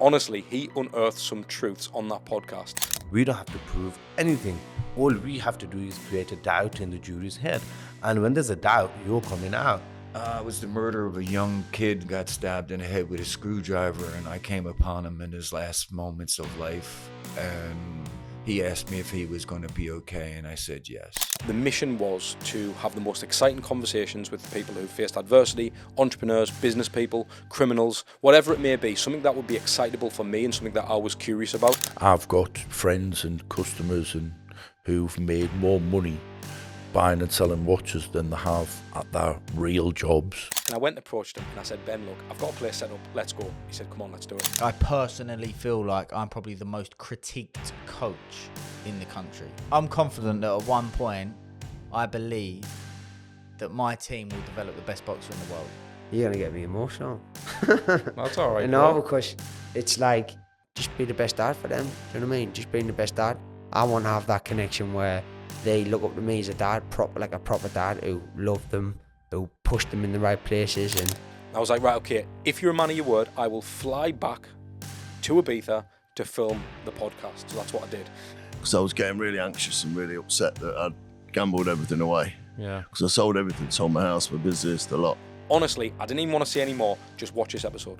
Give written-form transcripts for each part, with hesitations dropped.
Honestly, he unearthed some truths on that podcast. We don't have to prove anything. All we have to do is create a doubt in the jury's head. And when there's a doubt, you're coming out. It was the murder of a young kid, got stabbed in the head with a screwdriver, and I came upon him in his last moments of life, and he asked me if he was going to be okay, and I said yes. The mission was to have the most exciting conversations with people who faced adversity, entrepreneurs, business people, criminals, whatever it may be, something that would be excitable for me and something that I was curious about. I've got friends and customers who've made more money buying and selling watches than they have at their real jobs. And I went and approached him and I said, Ben, look, I've got a place set up, let's go. He said, come on, let's do it. I personally feel like I'm probably the most critiqued coach in the country. I'm confident that at one point, I believe that my team will develop the best boxer in the world. You're going to get me emotional. That's all right. No, because it's like, just be the best dad for them. Do you know what I mean? Just being the best dad. I want to have that connection where they look up to me as a dad, like a proper dad who loved them, who pushed them in the right places. And I was like, right, okay, if you're a man of your word, I will fly back to Ibiza to film the podcast. So that's what I did. Because I was getting really anxious and really upset that I'd gambled everything away. Yeah. Because I sold everything, sold my house, my business, the lot. Honestly, I didn't even want to say any more. Just watch this episode.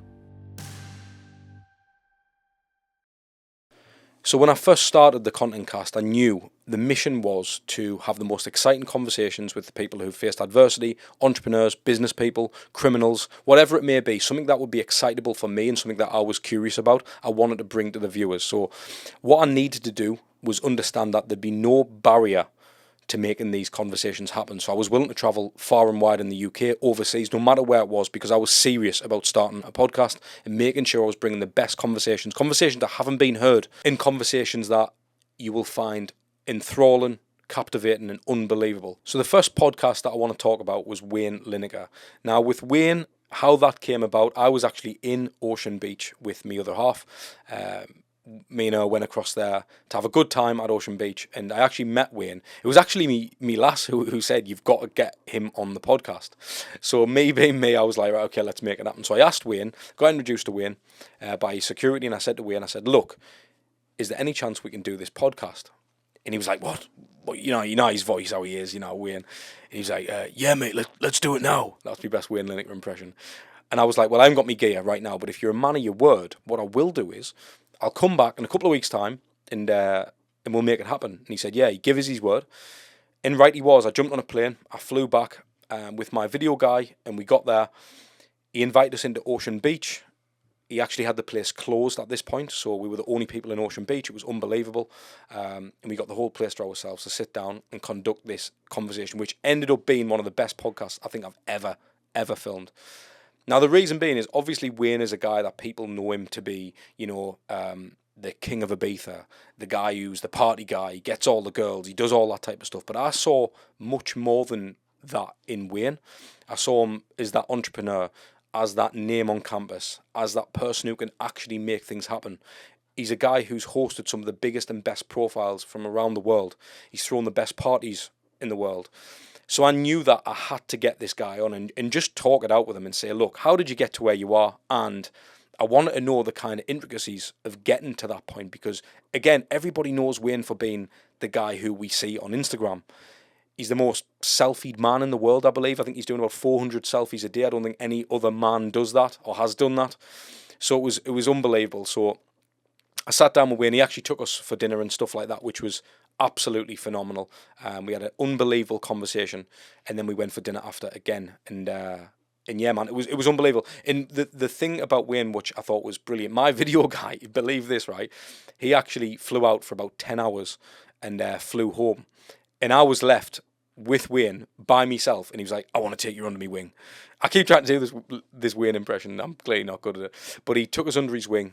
So when I first started the ContentCAST, I knew the mission was to have the most exciting conversations with the people who faced adversity, entrepreneurs, business people, criminals, whatever it may be, something that would be excitable for me and something that I was curious about, I wanted to bring to the viewers. So what I needed to do was understand that there'd be no barrier to making these conversations happen. So I was willing to travel far and wide in the UK, overseas, no matter where it was, because I was serious about starting a podcast and making sure I was bringing the best conversations that haven't been heard, in conversations that you will find enthralling, captivating and unbelievable. So the first podcast that I want to talk about was Wayne Lineker. Now with Wayne, how that came about, I was actually in Ocean Beach with my other half. Me and her went across there to have a good time at Ocean Beach, and I actually met Wayne. It was actually me lass who said, you've got to get him on the podcast. So me being me, I was like, right, okay, let's make it happen. So I asked Wayne, got introduced to Wayne by his security, and I said to Wayne, I said, look, is there any chance we can do this podcast? And he was like, what? You know his voice, how he is, Wayne. And he's like, yeah, mate, let's do it now. That's my best Wayne Lineker impression. And I was like, well, I haven't got me gear right now, but if you're a man of your word, what I will do is, I'll come back in a couple of weeks' time and we'll make it happen. And he said, yeah, he gave us his word. And right he was. I jumped on a plane. I flew back with my video guy, and we got there. He invited us into Ocean Beach. He actually had the place closed at this point, so we were the only people in Ocean Beach. It was unbelievable. And we got the whole place to ourselves to sit down and conduct this conversation, which ended up being one of the best podcasts I think I've ever filmed. Now, the reason being is obviously Wayne is a guy that people know him to be, the king of Ibiza, the guy who's the party guy, he gets all the girls, he does all that type of stuff. But I saw much more than that in Wayne. I saw him as that entrepreneur, as that name on campus, as that person who can actually make things happen. He's a guy who's hosted some of the biggest and best profiles from around the world. He's thrown the best parties in the world. So I knew that I had to get this guy on and just talk it out with him and say, look, how did you get to where you are? And I wanted to know the kind of intricacies of getting to that point because, again, everybody knows Wayne for being the guy who we see on Instagram. He's the most selfied man in the world, I believe. I think he's doing about 400 selfies a day. I don't think any other man does that or has done that. So it was unbelievable. So I sat down with Wayne. He actually took us for dinner and stuff like that, which was absolutely phenomenal. We had an unbelievable conversation, and then we went for dinner after again. And yeah, man, it was unbelievable. And the thing about Wayne, which I thought was brilliant, my video guy, believe this, right? He actually flew out for about 10 hours and flew home, and I was left with Wayne by myself, and he was like, I want to take you under my wing. I keep trying to do this Wayne impression. I'm clearly not good at it. But he took us under his wing.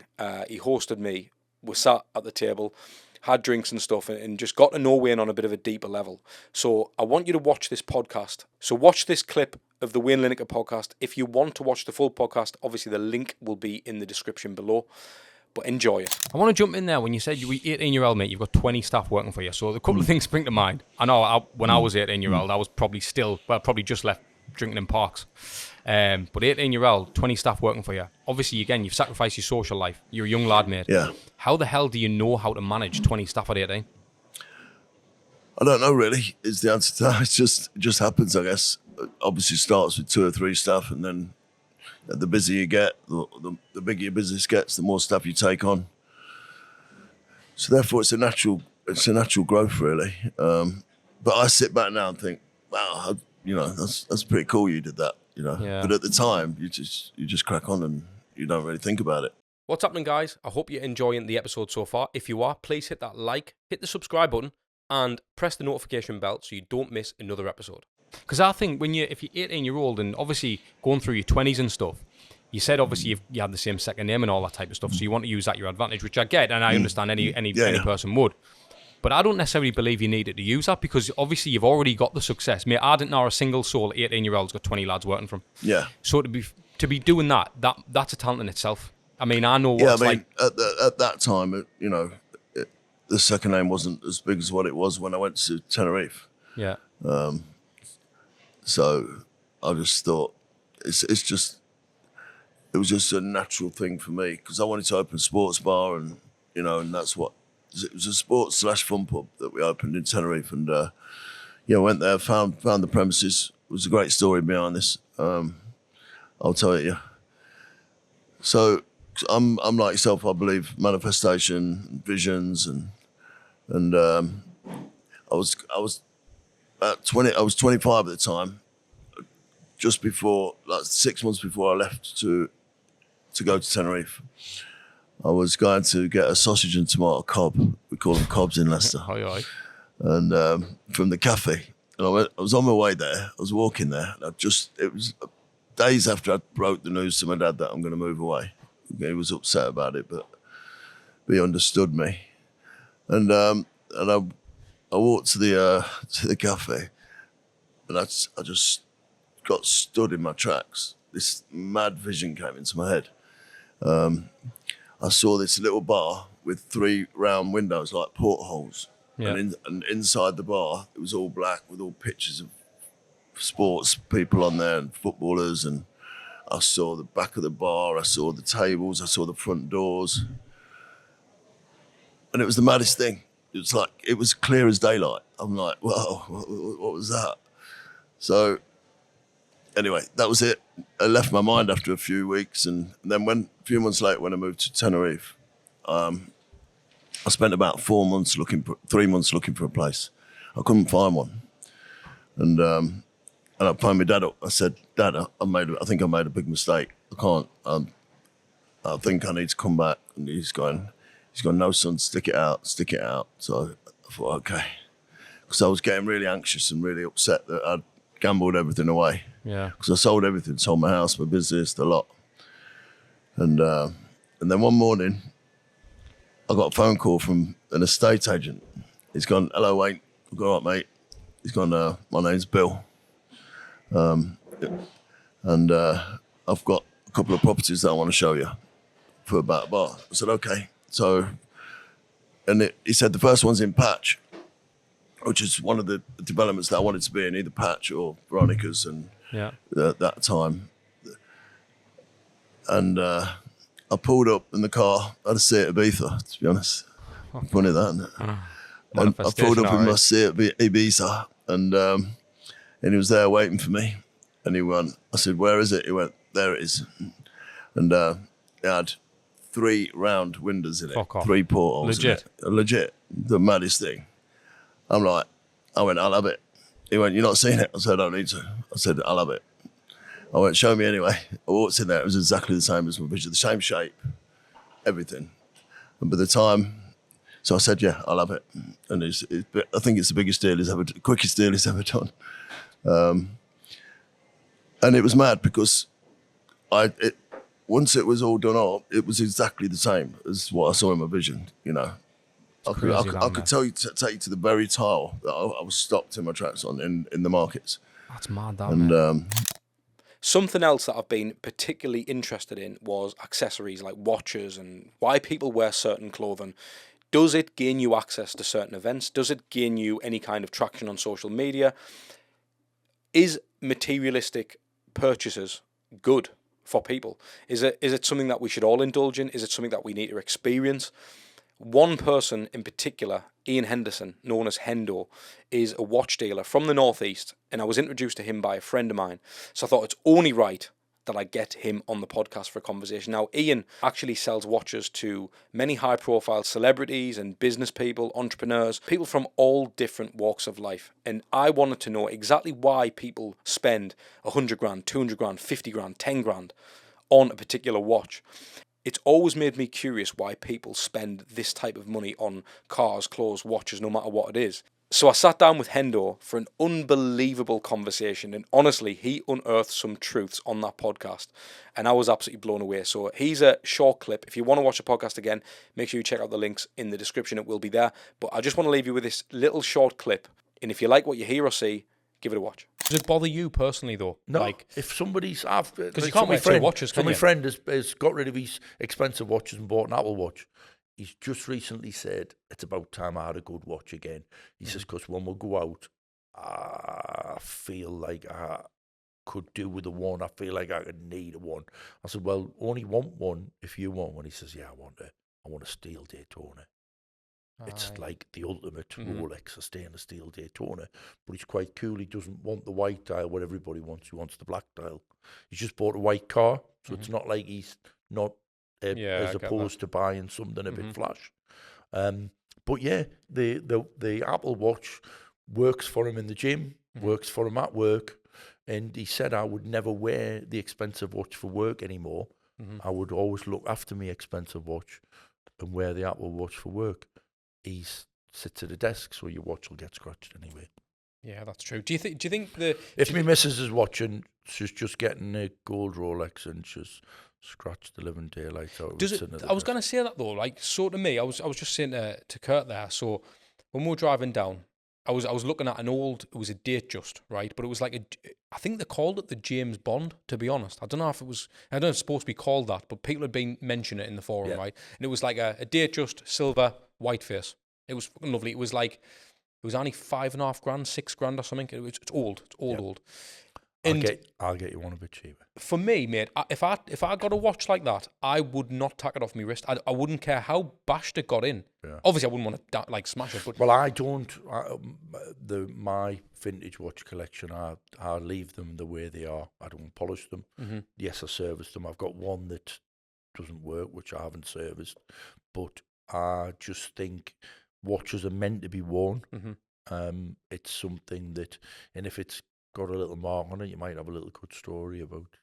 He hosted me. We sat at the table, had drinks and stuff, and just got to know Wayne on a bit of a deeper level. So I want you to watch this podcast. So watch this clip of the Wayne Lineker podcast. If you want to watch the full podcast, obviously the link will be in the description below. But enjoy it. I want to jump in there when you said you were 18-year-old, mate. You've got 20 staff working for you. So a couple of things spring to mind. I know when I was 18-year-old, I was probably just left drinking in parks. But 18-year-old, 20 staff working for you. Obviously, again, you've sacrificed your social life. You're a young lad, mate. Yeah. How the hell do you know how to manage 20 staff at 18? I don't know really is the answer to that. It just happens, I guess. Obviously starts with 2 or 3 staff, and then the busier you get, the bigger your business gets, the more stuff you take on. So therefore it's a natural growth really. But I sit back now and think, wow, that's pretty cool you did that, Yeah. But at the time you just crack on and you don't really think about it. What's happening, guys? I hope you're enjoying the episode so far. If you are, please hit that like, hit the subscribe button, and press the notification bell so you don't miss another episode. Because I think if you're 18-year-old and obviously going through your 20s and stuff, you said obviously you had the same second name and all that type of stuff, so you want to use that to your advantage, which I get, and I understand any person would. But I don't necessarily believe you needed to use that, because obviously you've already got the success. Mate, I didn't know a single soul 18-year-old's got 20 lads working for him. Yeah. So to be doing that's a talent in itself. I mean, I know what it's like. At that time, the second name wasn't as big as what it was when I went to Tenerife. Yeah. So I just thought it was just a natural thing for me, because I wanted to open a sports bar, and and that's what it was, a sports / fun pub that we opened in Tenerife, and went there, found the premises. It was a great story behind this. I'll tell you. So I'm like yourself. I believe manifestation, visions, and I was at 20. I was 25 at the time. Just before, 6 months before I left to go to Tenerife, I was going to get a sausage and tomato cob. We call them cobs in Leicester. Aye. And from the cafe. And I was on my way there. I was walking there. And it was days after I broke the news to my dad that I'm going to move away. He was upset about it, but he understood me. And I walked to the cafe, and I just got stood in my tracks. This mad vision came into my head. I saw this little bar with 3 round windows like portholes. Yeah. And inside the bar, it was all black with all pictures of sports people on there and footballers. And I saw the back of the bar, I saw the tables, I saw the front doors. And it was the maddest thing. It was clear as daylight. I'm like, whoa, what was that? So anyway, that was it. I left my mind after a few weeks, and then a few months later, when I moved to Tenerife, I spent about 3 months looking for a place. I couldn't find one, and I phoned my dad up. I said, "Dad, I think I made a big mistake. I can't. I think I need to come back." And he's going, "No, son, stick it out." So I thought, okay, because I was getting really anxious and really upset that I'd gambled everything away. Yeah. Because I sold everything, sold my house, my business, the lot. And then one morning, I got a phone call from an estate agent. He's gone, "Hello, Wayne." I go, "All right, mate." He's gone, "My name's Bill. And I've got a couple of properties that I want to show you for about a bar." I said, "Okay." So, he said the first one's in Patch, which is one of the developments that I wanted to be in, either Patch or Veronica's, and at that time. And I pulled up in the car. I had a Seat Ibiza, to be honest. Funny that, isn't it? And I pulled up in my Seat Ibiza, and he was there waiting for me. And he went, I said, "Where is it?" He went, "There it is." And it had 3 round windows in it. Fuck off. 3 portholes. Legit? In it. Legit. The maddest thing. I went, "I'll have it." He went, "You're not seeing it?" I said, "I don't need to." I said, "I'll have it." I went, "Show me anyway." I walked in there. It was exactly the same as my vision, the same shape, everything. And by the time, so I said, "Yeah, I'll have it." And I think it's the biggest deal quickest deal he's ever done. And it was mad because once it was all done up, it was exactly the same as what I saw in my vision, I could take you to the very tile that I was stopped in my tracks on in the markets. That's mad, that, And Something else that I've been particularly interested in was accessories like watches and why people wear certain clothing. Does it gain you access to certain events? Does it gain you any kind of traction on social media? Is materialistic purchases good for people? Is it something that we should all indulge in? Is it something that we need to experience? One person in particular, Ian Henderson, known as Hendo, is a watch dealer from the Northeast, and I was introduced to him by a friend of mine. So I thought it's only right that I get him on the podcast for a conversation. Now, Ian actually sells watches to many high-profile celebrities and business people, entrepreneurs, people from all different walks of life. And I wanted to know exactly why people spend 100 grand, 200 grand, 50 grand, 10 grand on a particular watch. It's always made me curious why people spend this type of money on cars, clothes, watches, no matter what it is. So I sat down with Hendo for an unbelievable conversation, and honestly, he unearthed some truths on that podcast, and I was absolutely blown away. So here's a short clip. If you want to watch the podcast again, make sure you check out the links in the description. It will be there. But I just want to leave you with this little short clip, and if you like what you hear or see, give it a watch. Does it bother you personally, though? No, Like, if somebody's after... because you can't wear two watches, can my you? friend has got rid of his expensive watches and bought an Apple Watch. He's just recently said, it's about time I had a good watch again. He says, because when we go out, I feel like I could do with a one. I feel like I could need a one. I said, well, only want one if you want one. He says, yeah, I want a steel Daytona. It's like the ultimate Rolex, a stainless steel Daytona. But he's quite cool. He doesn't want the white dial, what everybody wants. He wants the black dial. He's just bought a white car, so it's not like he's not... as opposed to buying something a bit flash. But yeah, the Apple Watch works for him in the gym, works for him at work, and he said I would never wear the expensive watch for work anymore. I would always look after my expensive watch and wear the Apple Watch for work. He sits at a desk, so your watch will get scratched anyway. Yeah, that's true. Do you think if my missus is watching, she's just getting a gold Rolex and she's scratched the living daylights out of it. I was going to say that though. Like, so to me, I was just saying to Kurt there. So when we were driving down, I was looking at an old. It was a date just right, but it was like I think they called it the James Bond. To be honest, I don't know if it was. I don't know if it's supposed to be called that, but people had been mentioning it in the forum, right? And it was like a date just silver white face. It was fucking lovely. It was like it was only 5.5 grand, 6 grand or something. It's old. It's old. And I'll get you one a bit cheaper. For me, mate, if I got a watch like that, I would not take it off my wrist. I wouldn't care how bashed it got in. Yeah. Obviously, I wouldn't want to like smash it. But well, I don't. My vintage watch collection, I leave them the way they are. I don't polish them. Yes, I service them. I've got one that doesn't work, which I haven't serviced. But I just think watches are meant to be worn. It's something that, and if it's got a little mark on it, you might have a little good story about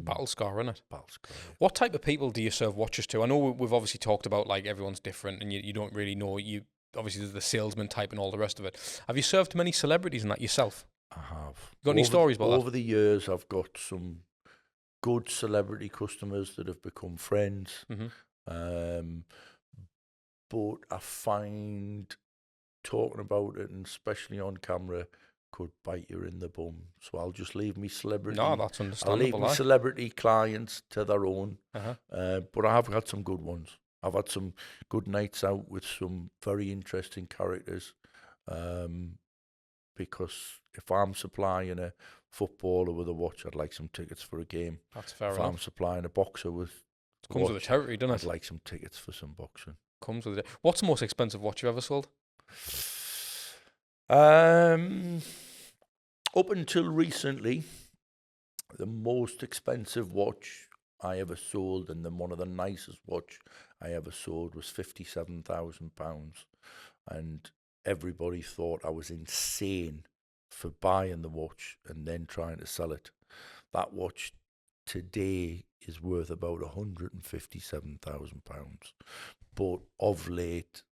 battle scar, innit? Battle scar. Yeah. What type of people do you serve watches to? I know we've obviously talked about like everyone's different, and you don't really know. You obviously there's the salesman type and all the rest of it. Have you served to many celebrities in that yourself? I have. Got any stories about that? Over the years, I've got some good celebrity customers that have become friends. But I find talking about it, and especially on camera, could bite you in the bum. So I'll just leave me celebrity. No, that's understandable. I'll leave my celebrity clients to their own. But I have had some good ones. I've had some good nights out with some very interesting characters. Because if I'm supplying a footballer with a watch, I'd like some tickets for a game. That's fair if enough. I'm supplying a boxer with it comes with the territory, doesn't it? I'd like some tickets for some boxing. Comes with it. What's the most expensive watch you've ever sold? Up until recently, the most expensive watch I ever sold, and then one of the nicest watch I ever sold, was £57,000, and everybody thought I was insane for buying the watch and then trying to sell it. That watch today is worth about £157,000, but of late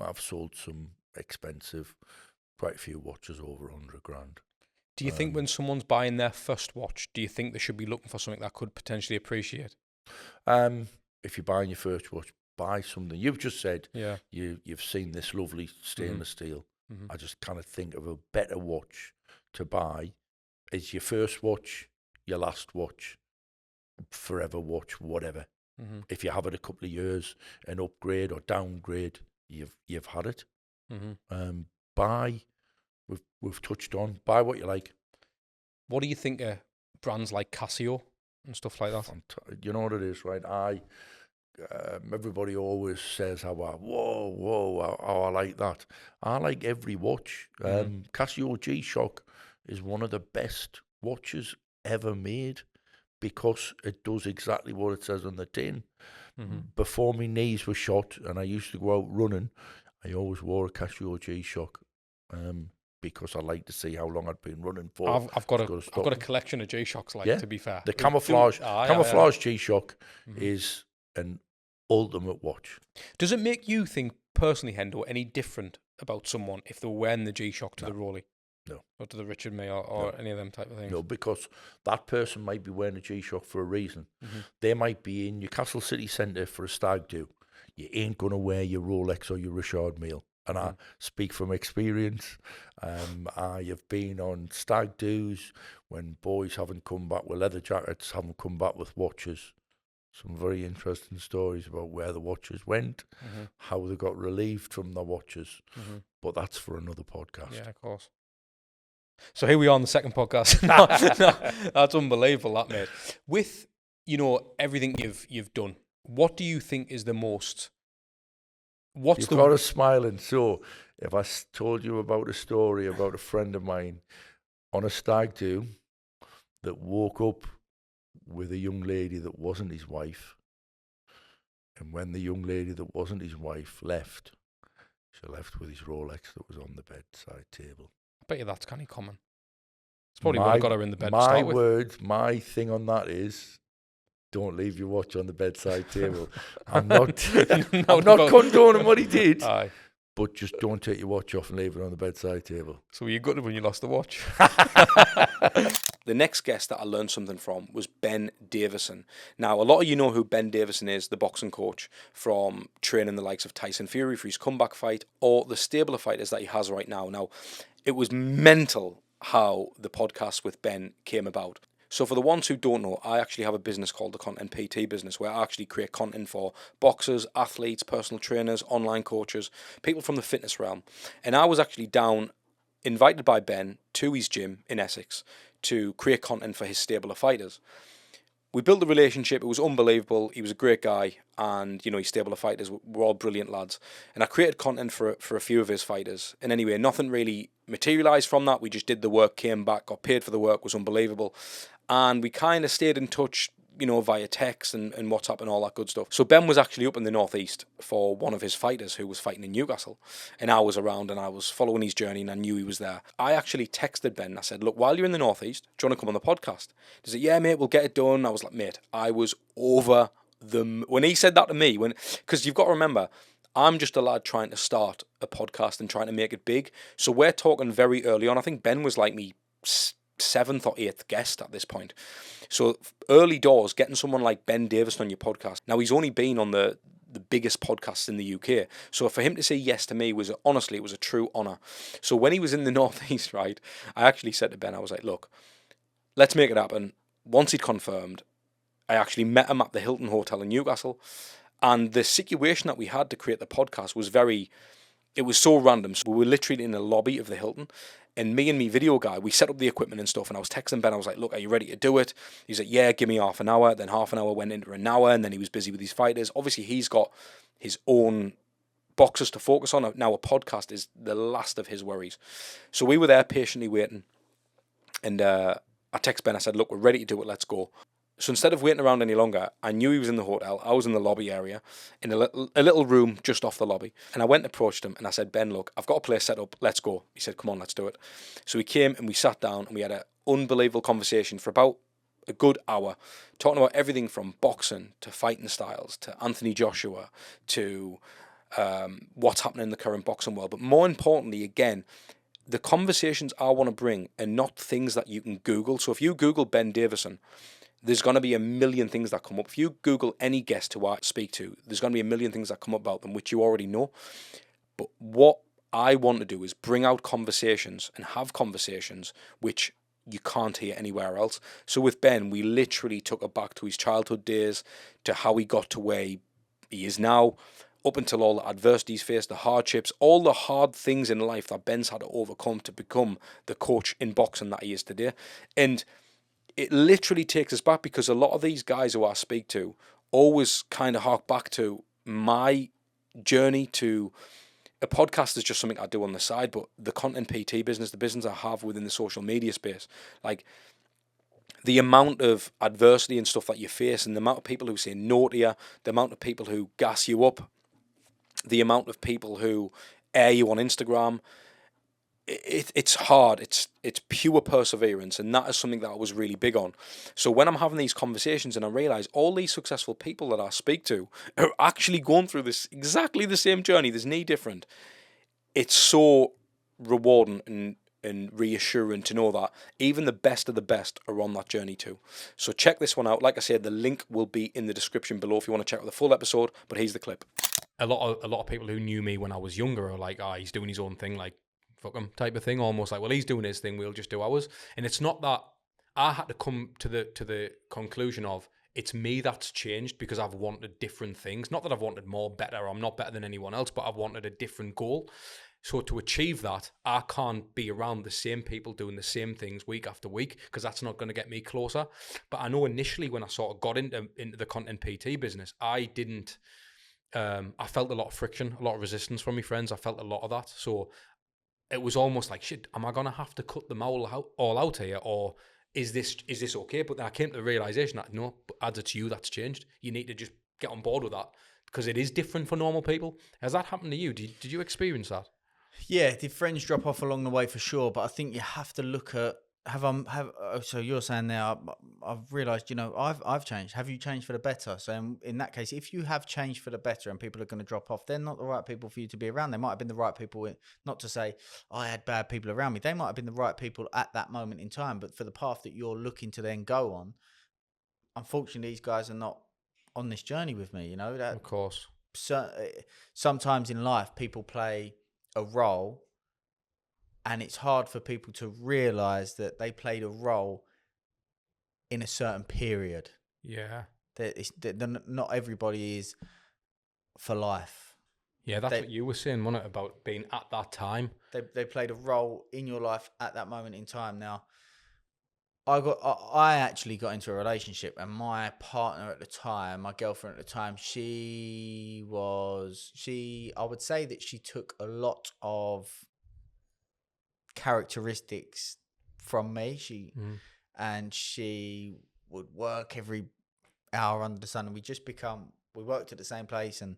I've sold some expensive, quite a few watches over 100 grand. Do you think when someone's buying their first watch, do you think they should be looking for something that could potentially appreciate? If you're buying your first watch, buy something. You've just said you've seen this lovely stainless steel. I just kind of think of a better watch to buy. Is your first watch, your last watch, forever watch, whatever. If you have it a couple of years, an upgrade or downgrade, you've had it. Buy. We've touched on buy what you like. What do you think brands like Casio and stuff like that? You know what it is, right? Everybody always says how I like that. I like every watch. Casio G-Shock is one of the best watches ever made because it does exactly what it says on the tin. Before my knees were shot and I used to go out running, I always wore a Casio G-Shock because I like to see how long I'd been running for. I've got a collection of G-Shocks, to be fair. The camouflage G-Shock is an ultimate watch. Does it make you think personally, Hendo, any different about someone if they were wearing the G-Shock to the Rolly? No. Or to the Richard Mille or any of them type of things? No, because that person might be wearing a G-Shock for a reason. They might be in Newcastle city centre for a stag do. You ain't going to wear your Rolex or your Richard Mille. And I speak from experience. I have been on stag do's when boys haven't come back with leather jackets, haven't come back with watches. Some very interesting stories about where the watches went, how they got relieved from the watches. But that's for another podcast. Yeah, of course. So here we are on the second podcast. That's unbelievable, that, mate. With, everything you've done, what do you think is the most... You've got us smiling. So if I told you about a story about a friend of mine on a stag do that woke up with a young lady that wasn't his wife, and when the young lady that wasn't his wife left, she left with his Rolex that was on the bedside table. I bet you that's kind of common. It's probably what got her in the bed to start with. My thing on that is, don't leave your watch on the bedside table. I'm not condoning what he did, but just don't take your watch off and leave it on the bedside table. So were you gutted when you lost the watch? The next guest that I learned something from was Ben Davison. Now, a lot of you know who Ben Davison is, the boxing coach, from training the likes of Tyson Fury for his comeback fight, or the stable of fighters that he has right now. Now, it was mental how the podcast with Ben came about. So for the ones who don't know, I actually have a business called the Content PT business, where I actually create content for boxers, athletes, personal trainers, online coaches, people from the fitness realm. And I was actually invited by Ben to his gym in Essex to create content for his stable of fighters. We built a relationship. It was unbelievable. He was a great guy, and his stable of fighters were all brilliant lads. And I created content for a few of his fighters. And anyway, nothing really materialised from that. We just did the work, came back, got paid for the work, was unbelievable. And we kind of stayed in touch, via text and WhatsApp and all that good stuff. So Ben was actually up in the northeast for one of his fighters who was fighting in Newcastle. And I was around and I was following his journey and I knew he was there. I actually texted Ben and I said, look, while you're in the northeast, do you want to come on the podcast? He said, yeah, mate, we'll get it done. I was like, mate, I was over when he said that to me, because you've got to remember, I'm just a lad trying to start a podcast and trying to make it big. So we're talking very early on. I think Ben was like me 7th or 8th guest at this point. So early doors, getting someone like Ben Davison on your podcast. Now, he's only been on the biggest podcasts in the UK. So for him to say yes to me was a true honour. So when he was in the northeast, right, I actually said to Ben, I was like, look, let's make it happen. Once he'd confirmed, I actually met him at the Hilton Hotel in Newcastle. And the situation that we had to create the podcast was it was so random. So we were literally in the lobby of the Hilton, and me and me video guy, we set up the equipment and stuff, and I was texting Ben, I was like, look, are you ready to do it? He's like, yeah, give me half an hour. Then half an hour went into an hour, and then he was busy with his fighters. Obviously, he's got his own boxers to focus on. Now, a podcast is the last of his worries. So we were there patiently waiting, and I text Ben, I said, look, we're ready to do it, let's go. So instead of waiting around any longer, I knew he was in the hotel. I was in the lobby area, in a little room just off the lobby. And I went and approached him and I said, Ben, look, I've got a place set up. Let's go. He said, come on, let's do it. So he came and we sat down and we had an unbelievable conversation for about a good hour, talking about everything from boxing to fighting styles to Anthony Joshua to what's happening in the current boxing world. But more importantly, again, the conversations I want to bring are not things that you can Google. So if you Google Ben Davison, there's going to be a million things that come up. If you Google any guest who I speak to, there's going to be a million things that come up about them, which you already know. But what I want to do is bring out conversations and have conversations which you can't hear anywhere else. So with Ben, we literally took it back to his childhood days, to how he got to where he is now, up until all the adversities faced, the hardships, all the hard things in life that Ben's had to overcome to become the coach in boxing that he is today. And it literally takes us back, because a lot of these guys who I speak to always kind of hark back to my journey to a podcast is just something I do on the side, but the content PT business, the business I have within the social media space, like the amount of adversity and stuff that you face, and the amount of people who say no to you, the amount of people who gas you up, the amount of people who air you on Instagram, it's hard. It's pure perseverance, and that is something that I was really big on. So when I'm having these conversations and I realise all these successful people that I speak to are actually going through this exactly the same journey, there's no different. It's so rewarding and reassuring to know that even the best of the best are on that journey too. So check this one out. Like I said, the link will be in the description below if you want to check out the full episode. But here's the clip. A lot of people who knew me when I was younger are like, he's doing his own thing, like, fuck him type of thing, almost like, well, he's doing his thing, we'll just do ours. And it's not that. I had to come to the conclusion of it's me that's changed because I've wanted different things. Not that I've wanted more, better. I'm not better than anyone else, but I've wanted a different goal. So to achieve that, I can't be around the same people doing the same things week after week, because that's not going to get me closer. But I know initially when I sort of got into the content PT business, I didn't. I felt a lot of friction, a lot of resistance from my friends. I felt a lot of that. So it was almost like, shit, am I going to have to cut them all out here, or is this okay? But then I came to the realization that no, as it's you that's changed. You need to just get on board with that, because it is different for normal people. Has that happened to you? Did you experience that? Yeah, did friends drop off along the way for sure? But I think you have to look at so you're saying now, I've realised, I've changed. Have you changed for the better? So in that case, if you have changed for the better and people are going to drop off, they're not the right people for you to be around. They might have been the right people, not to say I had bad people around me. They might have been the right people at that moment in time, but for the path that you're looking to then go on, unfortunately, these guys are not on this journey with me, that. Of course. So, sometimes in life, people play a role, and it's hard for people to realise that they played a role in a certain period. Yeah. Not everybody is for life. Yeah, that's what you were saying, wasn't it, about being at that time? They played a role in your life at that moment in time. Now, I actually got into a relationship, and my partner at the time, my girlfriend at the time, I would say that she took a lot of characteristics from me. And she would work every hour under the sun, and we worked at the same place, and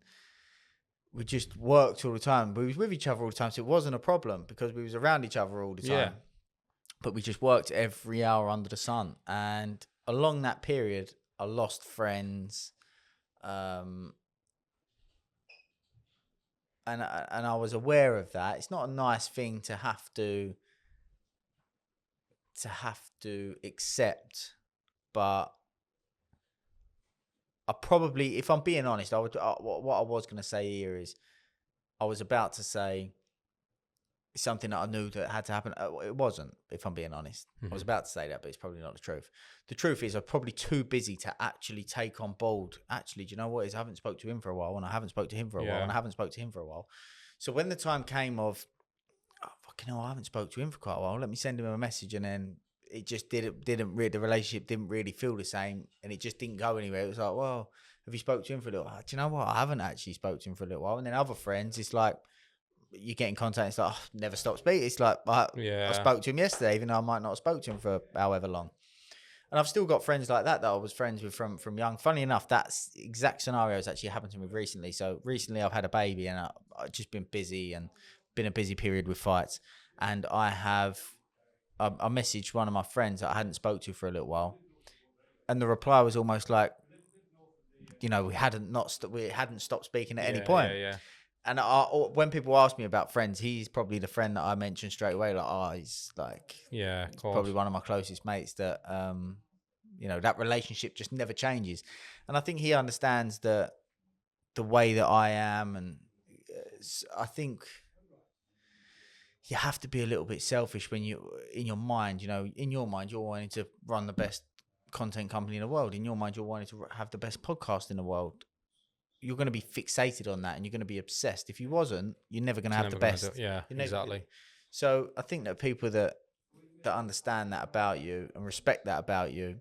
we just worked all the time. We was with each other all the time, so it wasn't a problem because we was around each other all the time. Yeah. But we just worked every hour under the sun. And along that period, I lost friends. And I was aware of that. It's not a nice thing to have to accept. But I probably, if I'm being honest, what I was going to say here is I was about to say something that I knew that had to happen. It wasn't, if I'm being honest. I was about to say that, but it's probably not the truth. The truth is I'm probably too busy to actually take on board. Actually, do you know what is? I haven't spoke to him for a while, and I haven't spoke to him for a while, and I haven't spoke to him for a while. So when the time came of, fucking hell, I haven't spoke to him for quite a while. Let me send him a message, and then it just didn't really, the relationship didn't really feel the same, and it just didn't go anywhere. It was like, well, have you spoke to him for a little while? Do you know what? I haven't actually spoke to him for a little while. And then other friends, it's like, you get in contact, it's like, never stop speaking. It's like, I spoke to him yesterday, even though I might not have spoke to him for however long. And I've still got friends like that I was friends with from young. Funny enough, that exact scenario has actually happened to me recently. So recently I've had a baby, and I've just been busy, and been a busy period with fights. And I messaged one of my friends that I hadn't spoke to for a little while. And the reply was almost like, we hadn't stopped speaking at any point. Yeah. And when people ask me about friends, he's probably the friend that I mentioned straight away. Like, he's like, probably one of my closest mates that, that relationship just never changes. And I think he understands the way that I am. And I think you have to be a little bit selfish when in your mind, you're wanting to run the best content company in the world. In your mind, you're wanting to have the best podcast in the world. You're going to be fixated on that, and you're going to be obsessed. If you wasn't, you're never going to have the best. Exactly. So I think that people that that understand that about you and respect that about you,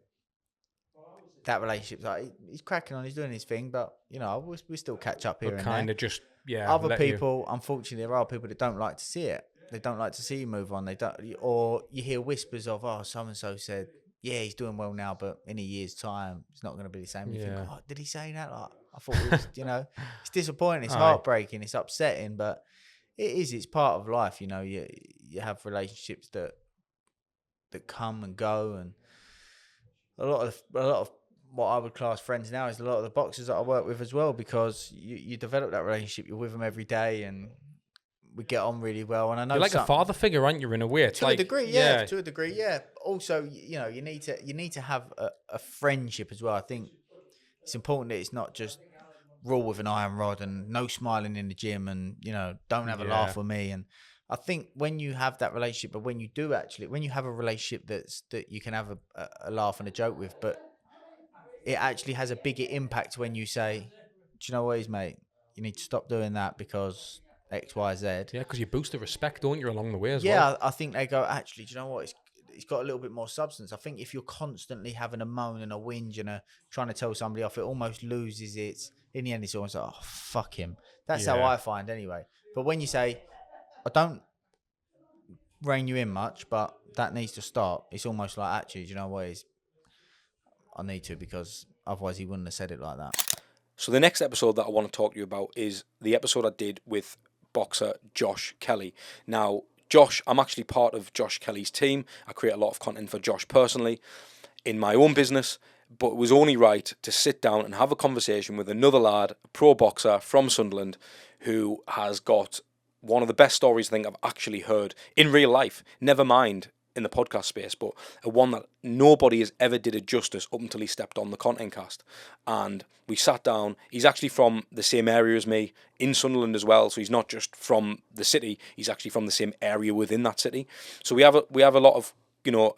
that relationship's like, he's cracking on, he's doing his thing, but, you know, we still catch up here But and kind there. of just, yeah. Other let you- people, unfortunately, there are people that don't like to see it. They don't like to see you move on. They don't, or you hear whispers of, oh, so and so said, yeah, he's doing well now, but in a year's time, it's not going to be the same. You think, Yeah. oh, did he say that? Like, I thought it was, you know, it's disappointing, it's Aye. heartbreaking, it's upsetting, but it is. It's part of life, you know. You have relationships that come and go, and a lot of what I would class friends now is a lot of the boxers that I work with as well, because you develop that relationship. You're with them every day, and we get on really well. And I know You're like a father figure, aren't you? In a way, it's to like, a degree, yeah. To a degree, yeah. Also, you know, you need to have a friendship as well. I think it's important that it's not just rule with an iron rod and no smiling in the gym, and, you know, don't have a laugh with me. And I think when you have that relationship, but when you have a relationship that you can have a laugh and a joke with, but it actually has a bigger impact when you say, do you know what, mate, you need to stop doing that because X, Y, Z. Yeah, because you boost the respect, don't you, along the way as well? Yeah, I think they go, actually, do you know what? It's got a little bit more substance. I think if you're constantly having a moan and a whinge and trying to tell somebody off, it almost loses its. In the end, it's almost like, oh, fuck him. That's how I find anyway. But when you say, I don't rein you in much, but that needs to stop, it's almost like, actually, do you know what? I need to, because otherwise he wouldn't have said it like that. So the next episode that I want to talk to you about is the episode I did with boxer Josh Kelly. Now, Josh, I'm actually part of Josh Kelly's team. I create a lot of content for Josh personally in my own business, but it was only right to sit down and have a conversation with another lad, a pro boxer from Sunderland, who has got one of the best stories I think I've actually heard in real life, never mind in the podcast space, but one that nobody has ever did it justice up until he stepped on the ContentCAST. And we sat down. He's actually from the same area as me, in Sunderland as well, so he's not just from the city, he's actually from the same area within that city. So we have a lot of, you know,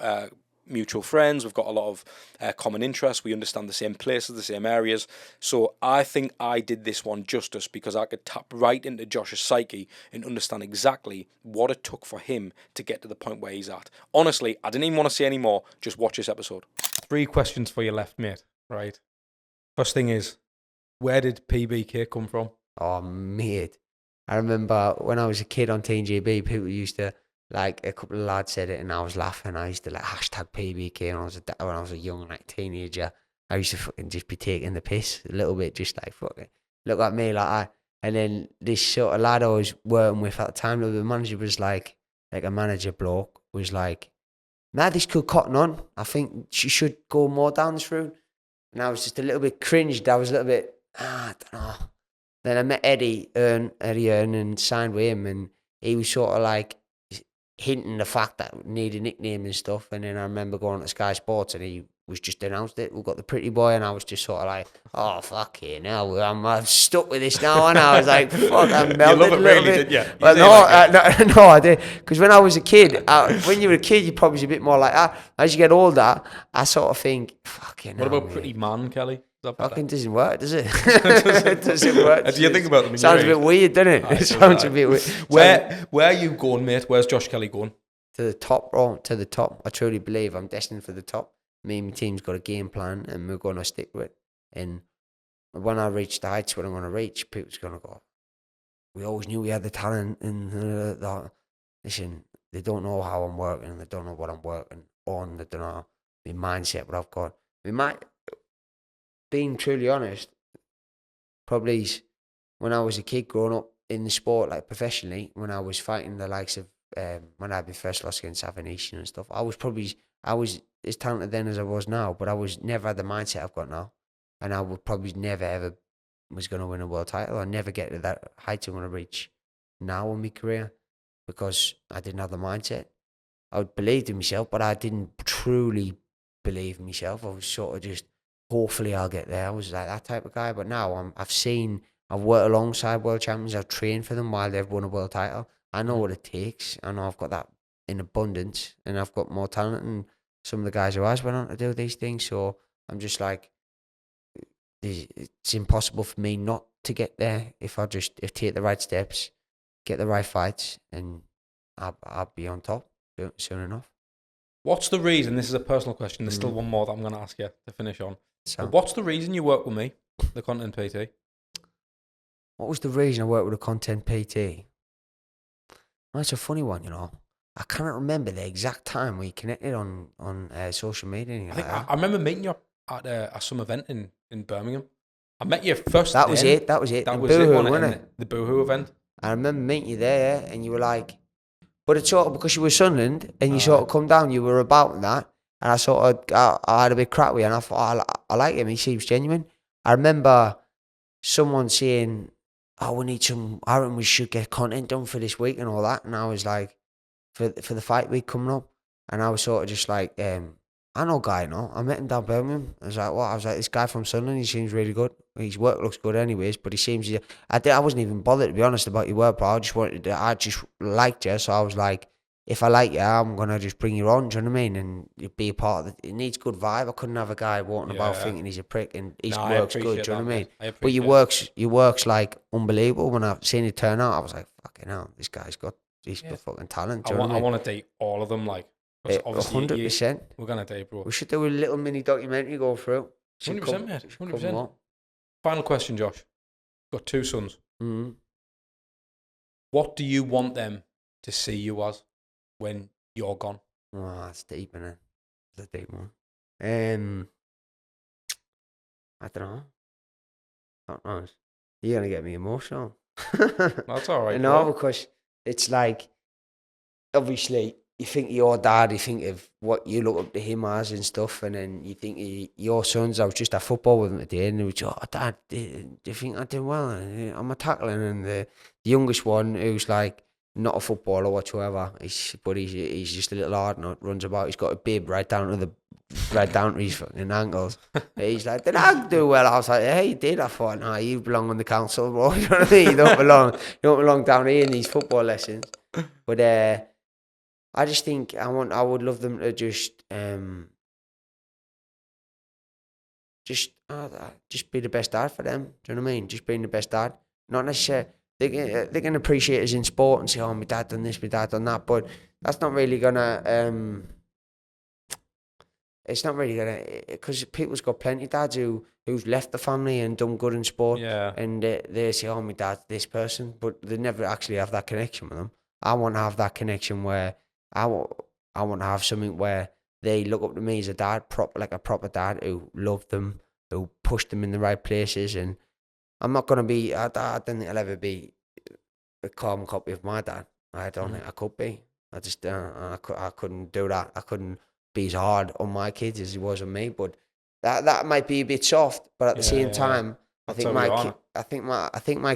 mutual friends. We've got a lot of common interests. We understand the same places, the same areas. So I think I did this one justice because I could tap right into Josh's psyche and understand exactly what it took for him to get to the point where he's at. Honestly, I didn't even want to say any more. Just watch this episode. 3 questions for you left, mate. Right. First thing is, where did PBK come from? Oh, mate. I remember when I was a kid on TNGB, people used to, like, a couple of lads said it and I was laughing. I used to, like, hashtag PBK when I was a young, like, teenager. I used to fucking just be taking the piss a little bit, just like, fucking look at me like that. And then this sort of lad I was working with at the time, the manager was like a manager bloke, was like, man, this could cotton on. I think she should go more down this route. And I was just a little bit cringed. I was a little bit, I don't know. Then I met Eddie Earn, and signed with him. And he was sort of like hinting the fact that we need a nickname and stuff. And then I remember going to Sky Sports and he was just announced it. We've got the pretty boy. And I was just sort of like, oh, fuck it. Now I'm stuck with this now. And I was like, fuck, I'm melted love it a little really, bit. did you? Well, no, I did. Because when I was a kid, when you were a kid, you're probably a bit more like that. As you get older, I sort of think, fucking What hell, about mate. Pretty Man, Kelly? Fucking doesn't work, does it? It doesn't work. Do you think about them? Sounds a bit weird, doesn't it? It sounds a bit weird. Where are you going, mate? Where's Josh Kelly going? To the top, bro. To the top. I truly believe I'm destined for the top. Me and my team's got a game plan, and we're going to stick with it. And when I reach the heights where I'm going to reach, people's going to go, we always knew we had the talent. And listen, they don't know how I'm working. They don't know what I'm working on. They don't know the mindset what I've got. Being truly honest, probably when I was a kid growing up in the sport, like professionally, when I was fighting the likes of, when I had my first loss against Davison and stuff, I was as talented then as I was now, but I was never had the mindset I've got now. And I would probably never ever was going to win a world title. I'd never get to that height I'm going to reach now in my career because I didn't have the mindset. I would believe in myself, but I didn't truly believe in myself. I was sort of just, hopefully I'll get there. I was like that type of guy. But now I've worked alongside world champions. I've trained for them while they've won a world title. I know what it takes. I know I've got that in abundance and I've got more talent than some of the guys who has went on to do these things. So I'm just like, it's impossible for me not to get there if take the right steps, get the right fights, and I'll be on top soon enough. What's the reason? This is a personal question. There's still one more that I'm going to ask you to finish on. So, But what's the reason you work with me, the Content PT? what was the reason I worked with a content PT? That's a funny one, you know. I cannot remember the exact time we connected on social media. And I think like I remember meeting you at some event in Birmingham. I met you first. that was it. That was it. That The was it, Boohoo, wasn't it? it? The Boohoo event. I remember meeting you there, and you were like, but it's sort of because you were Sunderland and you sort of come down, you were about that, and I sort of I had a bit crap with you, and I thought I like him. He seems genuine. I remember someone saying, "Oh, I reckon we should get content done for this week and all that," and I was like, for the fight week coming up, and I was sort of just like, I know guy, no, I met him down Birmingham. I was like, what? I was like, this guy from Sunderland, he seems really good. His work looks good, anyways, but he seems. I wasn't even bothered to be honest about your work, bro. I just liked you, so I was like, if I like you, I'm gonna just bring you on. Do you know what I mean? And you'd be a part of it. It needs good vibe. I couldn't have a guy walking about thinking he's a prick and his work's good. Do you know what I mean? But your work's like unbelievable. When I've seen it turn out, I was like, fucking hell, this guy's got fucking talent. Do you know what I mean? I want to date all of them, like. 100%. We're gonna date, bro. We should do a little mini documentary go through. 100%, mate. 100%. Final question, Josh. Got two sons. Mm-hmm. What do you want them to see you as when you're gone? Oh, that's deep, innit? That's a deep one. I don't know. Not nice. You're gonna get me emotional. That's all right. No, because it's like, obviously, you think of your dad, you think of what you look up to him as and stuff, and then you think of your sons. I was just at football with them today, and they were just, oh, Dad, do you think I did well? I'm a tackling, and the youngest one, who's like not a footballer whatsoever, he's just a little hard nut, runs about. He's got a bib right down to his fucking ankles. He's like, did I do well? I was like, hey, you did. I thought, nah, you belong on the council, bro. You know what I mean? You don't belong down here in these football lessons. But I just think I would love them to just be the best dad for them. Do you know what I mean? Just being the best dad. Not necessarily they can appreciate us in sport and say, oh, my dad done this, my dad done that, but that's not really gonna. It's not really gonna, because people's got plenty of dads who's left the family and done good in sport, and they say, oh, my dad's this person, but they never actually have that connection with them. I want to have that connection where I want to have something where they look up to me as a dad, like a proper dad who loved them, who pushed them in the right places. And I'm not going to be, I don't think I'll ever be a carbon copy of my dad. I don't think I could be. I just, I couldn't do that. I couldn't be as hard on my kids as he was on me. But that might be a bit soft. But at the same time, I think my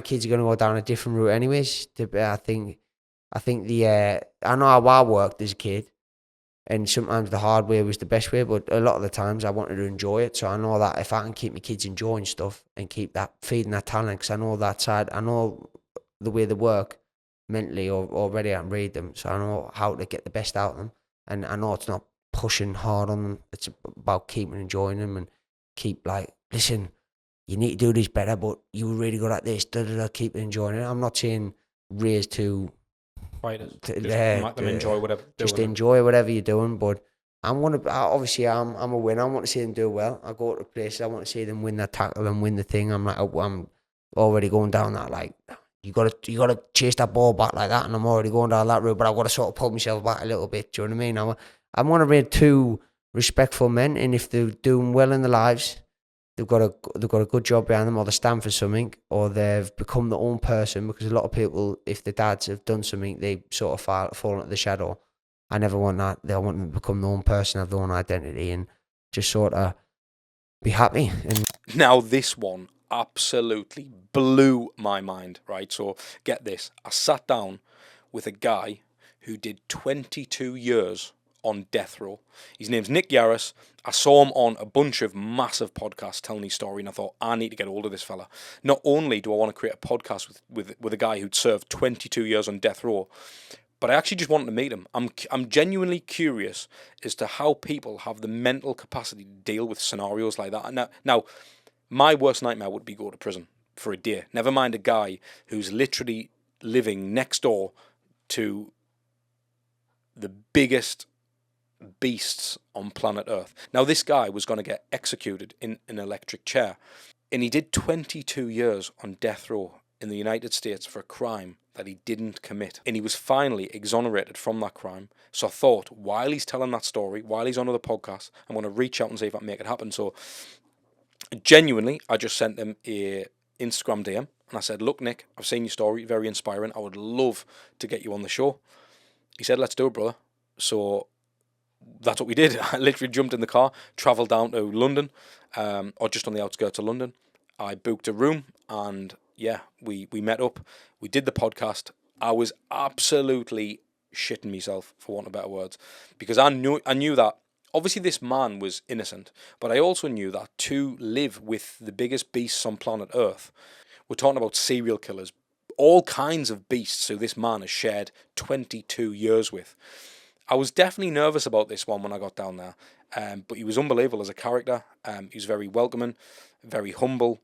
kids are going to go down a different route anyways. I think I know how I worked as a kid, and sometimes the hard way was the best way, but a lot of the times I wanted to enjoy it. So I know that if I can keep my kids enjoying stuff and keep that, feeding that talent, because I know that side, I know the way they work mentally already, I can read them, so I know how to get the best out of them. And I know it's not pushing hard on them, it's about keeping enjoying them and keep like, listen, you need to do this better, but you were really good at this, keep enjoying it. I'm not saying raise to fighters. Let them enjoy whatever. Just enjoy whatever you're doing. But I'm a winner. I want to see them do well. I go to places, I want to see them win that tackle and win the thing. I'm already going down that, like, you gotta chase that ball back like that, and I'm already going down that route. But I've got to sort of pull myself back a little bit. Do you know what I mean? I want to read two respectful men, and if they're doing well in their lives, they've got a good job behind them, or they stand for something, or they've become their own person. Because a lot of people, if their dads have done something, they sort of fall into the shadow. I never want that. I want them to become their own person, have their own identity, and just sort of be happy. And now this one absolutely blew my mind, right? So get this. I sat down with a guy who did 22 years on death row. His name's Nick Yarris. I saw him on a bunch of massive podcasts telling his story, and I thought, I need to get hold of this fella. Not only do I want to create a podcast with a guy who'd served 22 years on death row, but I actually just wanted to meet him. I'm genuinely curious as to how people have the mental capacity to deal with scenarios like that. Now, my worst nightmare would be go to prison for a day. Never mind a guy who's literally living next door to the biggest beasts on planet Earth. Now, this guy was going to get executed in an electric chair, and he did 22 years on death row in the United States for a crime that he didn't commit. And he was finally exonerated from that crime. So I thought, while he's telling that story, while he's on the podcast, I'm going to reach out and see if I can make it happen. So genuinely, I just sent him a Instagram DM and I said, look, Nick, I've seen your story, very inspiring. I would love to get you on the show. He said, let's do it, brother. So that's what we did. I literally jumped in the car, travelled down to London, or just on the outskirts of London. I booked a room and yeah, we met up. We did the podcast. I was absolutely shitting myself, for want of better words, because I knew that obviously this man was innocent, but I also knew that to live with the biggest beasts on planet Earth, we're talking about serial killers, all kinds of beasts who this man has shared 22 years with. I was definitely nervous about this one when I got down there, but he was unbelievable as a character. He was very welcoming, very humble,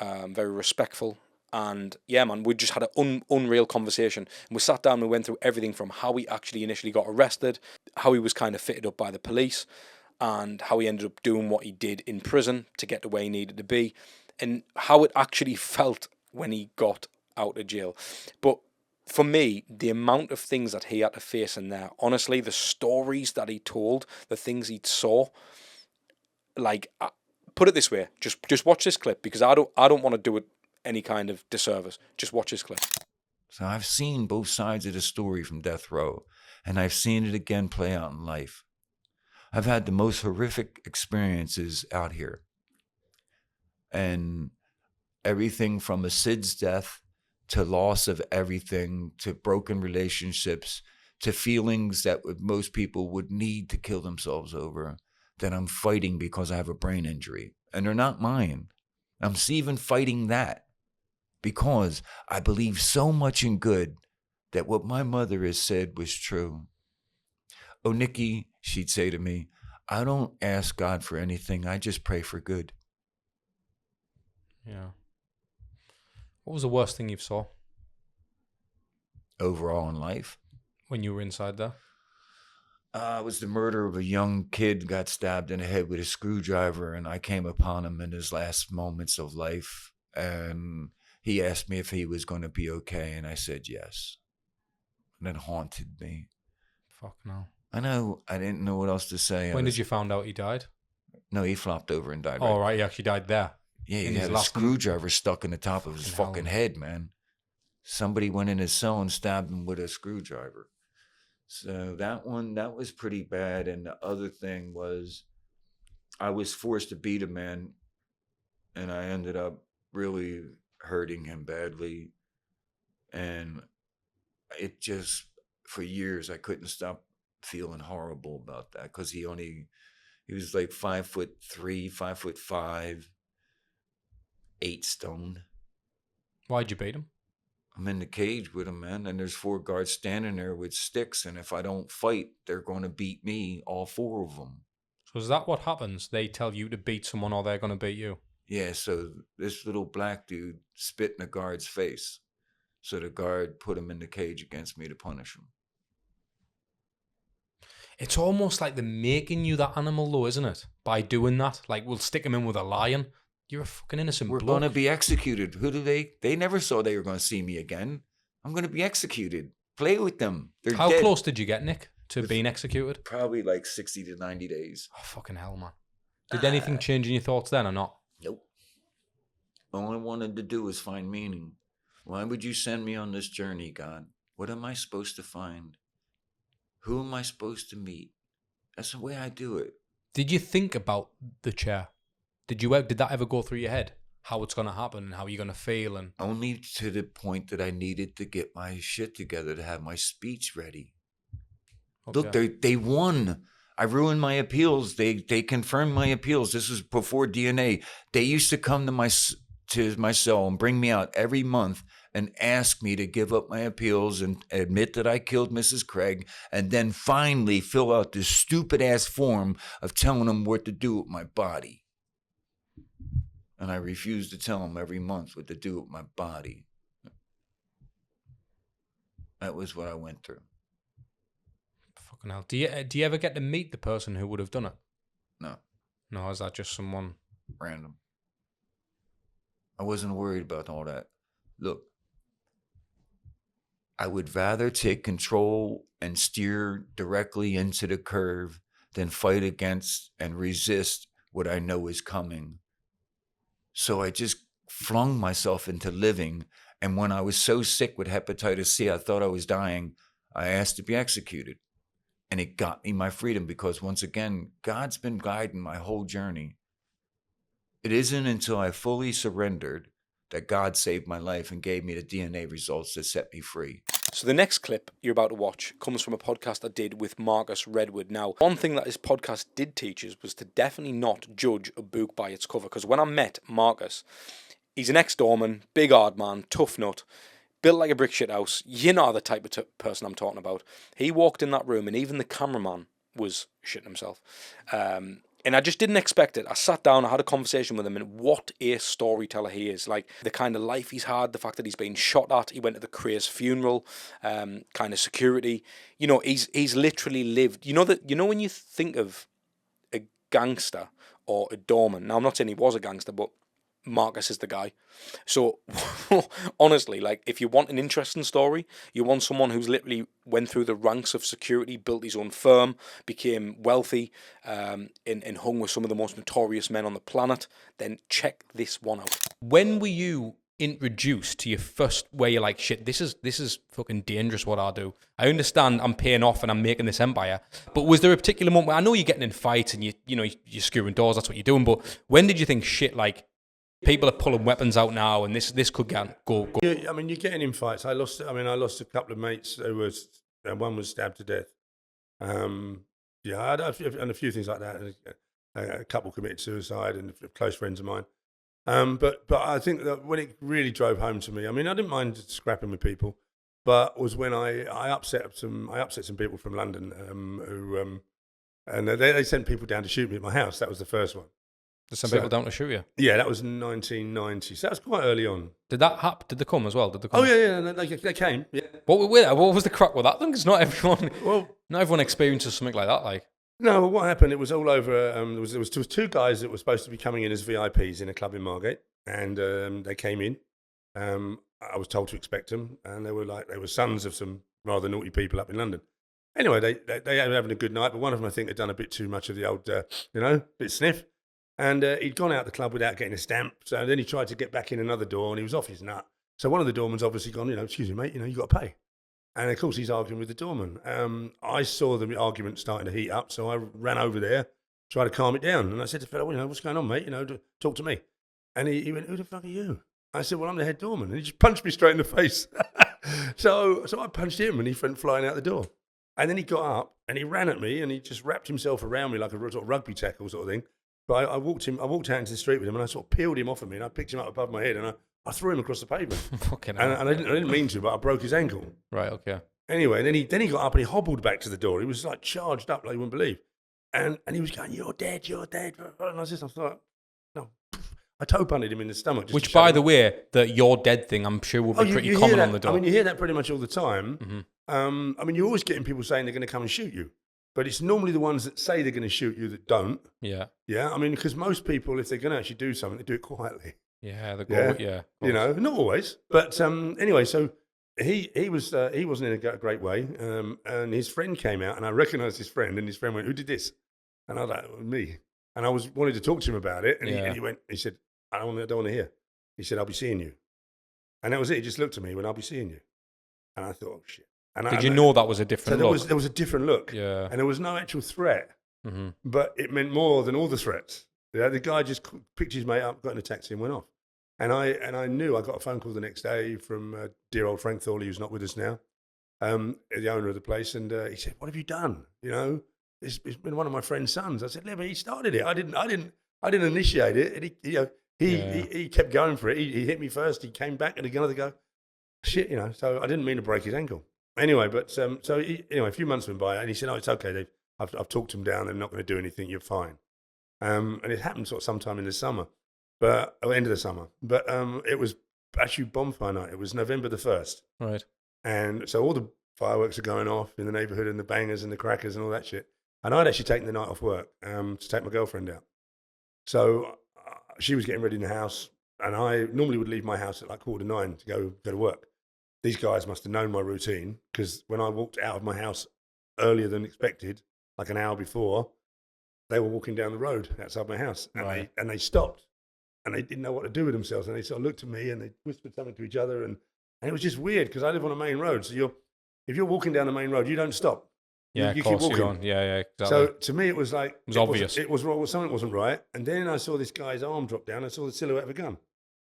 very respectful. And yeah, man, we just had an unreal conversation. And we sat down and we went through everything from how he actually initially got arrested, how he was kind of fitted up by the police, and how he ended up doing what he did in prison to get to where he needed to be, and how it actually felt when he got out of jail. But for me, the amount of things that he had to face in there, honestly, the stories that he told, the things he saw, like, put it this way, just watch this clip, because I don't want to do it any kind of disservice. Just watch this clip. So I've seen both sides of the story from death row, and I've seen it again play out in life. I've had the most horrific experiences out here. And everything from a Sid's death to loss of everything, to broken relationships, to feelings that most people would need to kill themselves over, that I'm fighting because I have a brain injury. And they're not mine. I'm even fighting that because I believe so much in good that what my mother has said was true. Oh, Nikki, she'd say to me, I don't ask God for anything. I just pray for good. Yeah. What was the worst thing you saw Overall in life? when you were inside there? It was the murder of a young kid, got stabbed in the head with a screwdriver, and I came upon him in his last moments of life, and he asked me if he was going to be okay, and I said yes. And it haunted me. Fuck no. I know, I didn't know what else to say. When did you find out he died? No, he flopped over and died. Oh, right, he actually died there. Yeah, he in had his a last screwdriver stuck in the top of his Fucking fucking hell. head, man. Somebody went in his cell and stabbed him with a screwdriver. So that was pretty bad. And the other thing was I was forced to beat a man, and I ended up really hurting him badly. And it just, for years, I couldn't stop feeling horrible about that, because he was like 5'3", 5'5", 8 stone. Why'd you beat him? I'm in the cage with him, man, and there's 4 guards standing there with sticks, and if I don't fight, they're going to beat me, all 4 of them. So is that what happens? They tell you to beat someone or they're going to beat you? Yeah, so this little black dude spit in the guard's face. So the guard put him in the cage against me to punish him. It's almost like they're making you that animal, though, isn't it? By doing that. Like, we'll stick him in with a lion. You're a fucking innocent We're bloke. going to be executed. Who do they never saw they were going to see me again. I'm going to be executed. Play with them. They're How dead. close did you get, Nick, to being executed? Probably like 60 to 90 days. Oh, fucking hell, man. Did anything change in your thoughts then or not? Nope. All I wanted to do was find meaning. Why would you send me on this journey, God? What am I supposed to find? Who am I supposed to meet? That's the way I do it. Did you think about the chair? Did that ever go through your head? How it's going to happen and how you're going to feel? And Only to the point that I needed to get my shit together to have my speech ready. Okay. Look, they won. I ruined my appeals. They confirmed my appeals. This was before DNA. They used to come to my cell and bring me out every month and ask me to give up my appeals and admit that I killed Mrs. Craig, and then finally fill out this stupid ass form of telling them what to do with my body. And I refused to tell them every month what to do with my body. That was what I went through. Fucking hell. Do you ever get to meet the person who would have done it? No, No, is that just someone? random. I wasn't worried about all that. Look, I would rather take control and steer directly into the curve than fight against and resist what I know is coming. So I just flung myself into living. And when I was so sick with hepatitis C, I thought I was dying, I asked to be executed. And it got me my freedom because, once again, God's been guiding my whole journey. It isn't until I fully surrendered that God saved my life and gave me the DNA results that set me free. So the next clip you're about to watch comes from a podcast I did with Marcus Redwood. Now, one thing that his podcast did teach us was to definitely not judge a book by its cover. Because when I met Marcus, he's an ex-doorman, big hard man, tough nut, built like a brick shit house. You know the type of person I'm talking about. He walked in that room and even the cameraman was shitting himself. And I just didn't expect it. I sat down, I had a conversation with him, and what a storyteller he is. Like, the kind of life he's had, the fact that he's been shot at, he went to the Craze funeral, kind of security. You know, he's literally lived. You know when you think of a gangster or a doorman, now I'm not saying he was a gangster, but Marcus is the guy. So honestly, like, if you want an interesting story, you want someone who's literally went through the ranks of security, built his own firm, became wealthy, and hung with some of the most notorious men on the planet, then check this one out. When were you introduced to your first, where you're like, shit, this is fucking dangerous what I do? I understand I'm paying off and I'm making this empire, but was there a particular moment where, I know you're getting in fights and you're screwing doors, that's what you're doing, but when did you think, shit, like, people are pulling weapons out now, and this could go. I mean, you're getting in fights. I lost a couple of mates who was one was stabbed to death. Yeah, I had a few things like that. A couple committed suicide, and close friends of mine. But I think that when it really drove home to me, I mean, I didn't mind scrapping with people, but was when I upset some people from London who and they sent people down to shoot me at my house. That was the first one. Some people down to shoot you. Yeah, that was 1990. So that was quite early on. Did that happen? Did they come as well? Did they come? Oh yeah, they came. Yeah. What was the crack with that then? Because not everyone experiences something like that. Like, no, well, what happened? It was all over. There was two guys that were supposed to be coming in as VIPs in a club in Margate, and they came in. I was told to expect them, and they were sons of some rather naughty people up in London. Anyway, they were having a good night, but one of them, I think, had done a bit too much of the old, bit sniff. And he'd gone out the club without getting a stamp. So then he tried to get back in another door, and he was off his nut. So one of the doormen's obviously gone, excuse me, mate, you got to pay. And of course, he's arguing with the doorman. I saw the argument starting to heat up, so I ran over there, tried to calm it down. And I said to the fellow, what's going on, mate? Talk to me. And he went, who the fuck are you? I said, well, I'm the head doorman. And he just punched me straight in the face. So I punched him, and he went flying out the door. And then he got up, and he ran at me, and he just wrapped himself around me like a sort of rugby tackle sort of thing. But I walked out into the street with him, and I sort of peeled him off of me, and I picked him up above my head, and I threw him across the pavement. Fucking and I didn't mean to, but I broke his ankle. Right, okay. Anyway, then he got up and he hobbled back to the door. He was like charged up like you wouldn't believe. And he was going, you're dead. And I thought, no. I toe punted him in the stomach. Which, by the way, the you're dead thing, I'm sure will be pretty common on the door. I mean, you hear that pretty much all the time. Mm-hmm. I mean, you're always getting people saying they're going to come and shoot you. But it's normally the ones that say they're going to shoot you that don't. Yeah. Yeah. I mean, because most people, if they're going to actually do something, they do it quietly. Yeah. Not always. But anyway, so he wasn't in a great way. And his friend came out, and I recognised his friend, and his friend went, who did this? And I was like, me. And I wanted to talk to him about it. And he said, I don't want to hear. He said, I'll be seeing you. And that was it. He just looked at me when I'll be seeing you. And I thought, oh, shit. And Did you know that was a different look? There was a different look. Yeah. And there was no actual threat. Mm-hmm. But it meant more than all the threats. Yeah, the guy just picked his mate up, got in a taxi and went off. And I knew. I got a phone call the next day from dear old Frank Thorley, who's not with us now, the owner of the place. And he said, what have you done? It's been one of my friend's sons. I said, yeah, but he started it. I didn't initiate it. And he kept going for it. He hit me first. He came back and another go. Shit, so I didn't mean to break his ankle. Anyway, but a few months went by, and he said, "Oh, it's okay. I've talked them down. They're not going to do anything. You're fine." And it happened sort of sometime in the summer, end of the summer. But it was actually bonfire night. It was November the 1st, right? And so all the fireworks are going off in the neighbourhood and the bangers and the crackers and all that shit. And I'd actually taken the night off work to take my girlfriend out. So she was getting ready in the house, and I normally would leave my house at like 9:15 to go to work. These guys must have known my routine, because when I walked out of my house earlier than expected, like an hour before, they were walking down the road outside my house, and they stopped, and they didn't know what to do with themselves, and they sort of looked at me and they whispered something to each other, and it was just weird, because I live on a main road, so if you're walking down the main road, you don't stop. Yeah, you of course keep walking. you don't. Yeah, exactly. So to me, it was like it was obvious. It was wrong. Something wasn't right. And then I saw this guy's arm drop down. I saw the silhouette of a gun.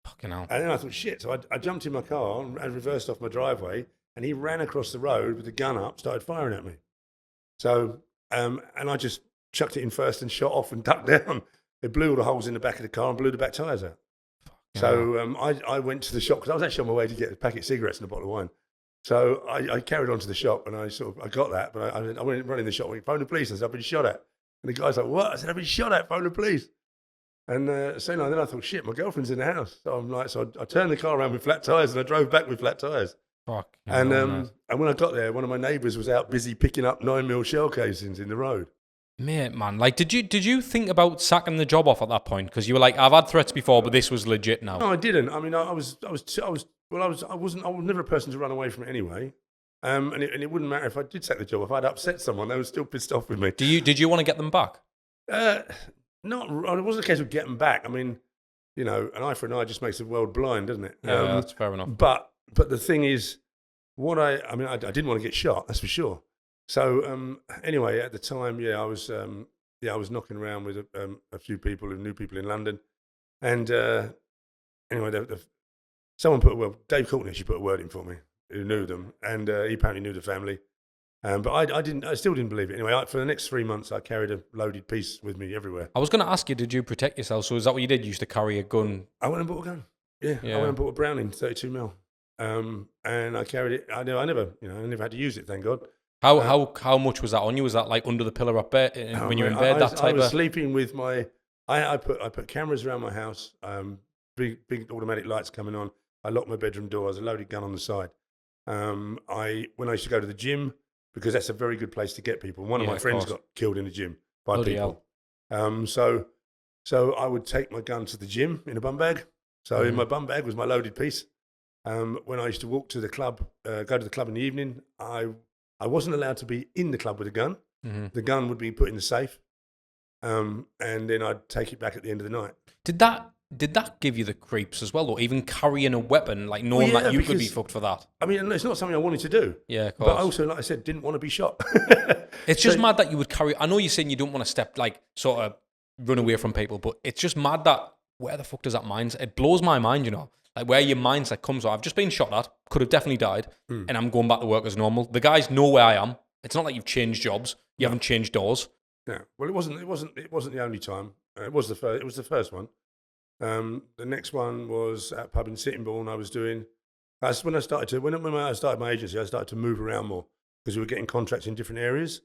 Fucking hell. And then I thought, shit. So I jumped in my car and reversed off my driveway. And he ran across the road with the gun up, started firing at me. So and I just chucked it in first and shot off and ducked down. It blew all the holes in the back of the car and blew the back tyres out. So I went to the shop, because I was actually on my way to get a packet of cigarettes and a bottle of wine. So I carried on to the shop, and I got that, but I went running the shop, went, phone the police, and I said, I've been shot at. And the guy's like, what? I said, I've been shot at, phone the police. And then I thought, shit, my girlfriend's in the house. So I turned the car around with flat tyres, and I drove back with flat tyres. Fuck. And when I got there, one of my neighbours was out busy picking up 9mm shell casings in the road. Mate, man, like, did you think about sacking the job off at that point? Because you were like, I've had threats before, but this was legit now. No, I didn't. I mean, I was never a person to run away from it anyway. And it wouldn't matter if I did sack the job. If I'd upset someone, they were still pissed off with me. Did you want to get them back? It wasn't a case of getting back. I mean, an eye for an eye just makes the world blind, doesn't it? Yeah, that's fair enough. But the thing is, I didn't want to get shot. That's for sure. So anyway, at the time, I was knocking around with a few people who knew people in London, and anyway, someone Dave Courtney actually put a word in for me, who knew them, and he apparently knew the family, but I still didn't believe it. Anyway, for the next 3 months, I carried a loaded piece with me everywhere. I was going to ask you, did you protect yourself? So is that what you did? You used to carry a gun? I went and bought a gun. Yeah. I went and bought a Browning 32mm, and I carried it. I never had to use it, thank God. How much was that on you? Was that like under the pillow up bed when you were in bed? I was sleeping with my. I put cameras around my house. Big automatic lights coming on. I locked my bedroom door. There's a loaded gun on the side. When I used to go to the gym, because that's a very good place to get people. One of my friends got killed in the gym by people. So I would take my gun to the gym in a bum bag. So in my bum bag was my loaded piece. When I used to walk to the club, go to the club in the evening, I wasn't allowed to be in the club with a gun. Mm-hmm. The gun would be put in the safe, and then I'd take it back at the end of the night. Did that give you the creeps as well, or even carrying a weapon, like knowing that you could be fucked for that? I mean, it's not something I wanted to do. Yeah, of course. But also, like I said, didn't want to be shot. It's just mad that you would carry. I know you're saying you don't want to step, like, sort of run away from people, but it's just mad that where the fuck does that mindset? It blows my mind, like where your mindset comes. I've just been shot at, could have definitely died, and I'm going back to work as normal. The guys know where I am. It's not like you've changed jobs. You haven't changed doors. Yeah. Well, it wasn't the only time. It was the first. It was the first one. The next one was at a pub in Sittingbourne. I was doing. When I started my agency, I started to move around more because we were getting contracts in different areas.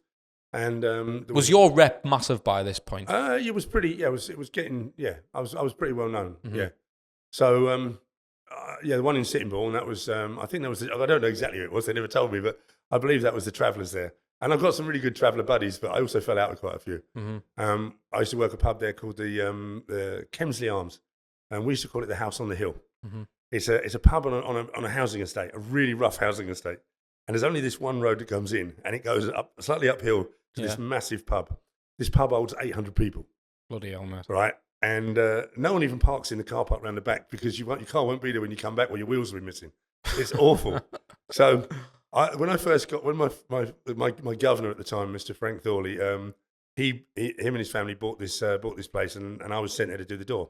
And was your rep massive by this point? It was pretty. Yeah, it was getting. Yeah, I was pretty well known. Mm-hmm. Yeah. So the one in Sittingbourne, that was. I think that was. I don't know exactly who it was. They never told me, but I believe that was the Travellers there. And I've got some really good traveller buddies, but I also fell out with quite a few. Mm-hmm. I used to work a pub there called the Kemsley Arms, and we used to call it the House on the Hill. Mm-hmm. It's a pub on a housing estate, a really rough housing estate, and there's only this one road that comes in, and it goes up slightly uphill to this massive pub. This pub holds 800 people. Bloody hell, mate! Right, and no one even parks in the car park around the back because your car won't be there when you come back, or your wheels will be missing. It's awful. So. When my governor at the time, Mr. Frank Thorley, him and his family bought this place, and I was sent there to do the door.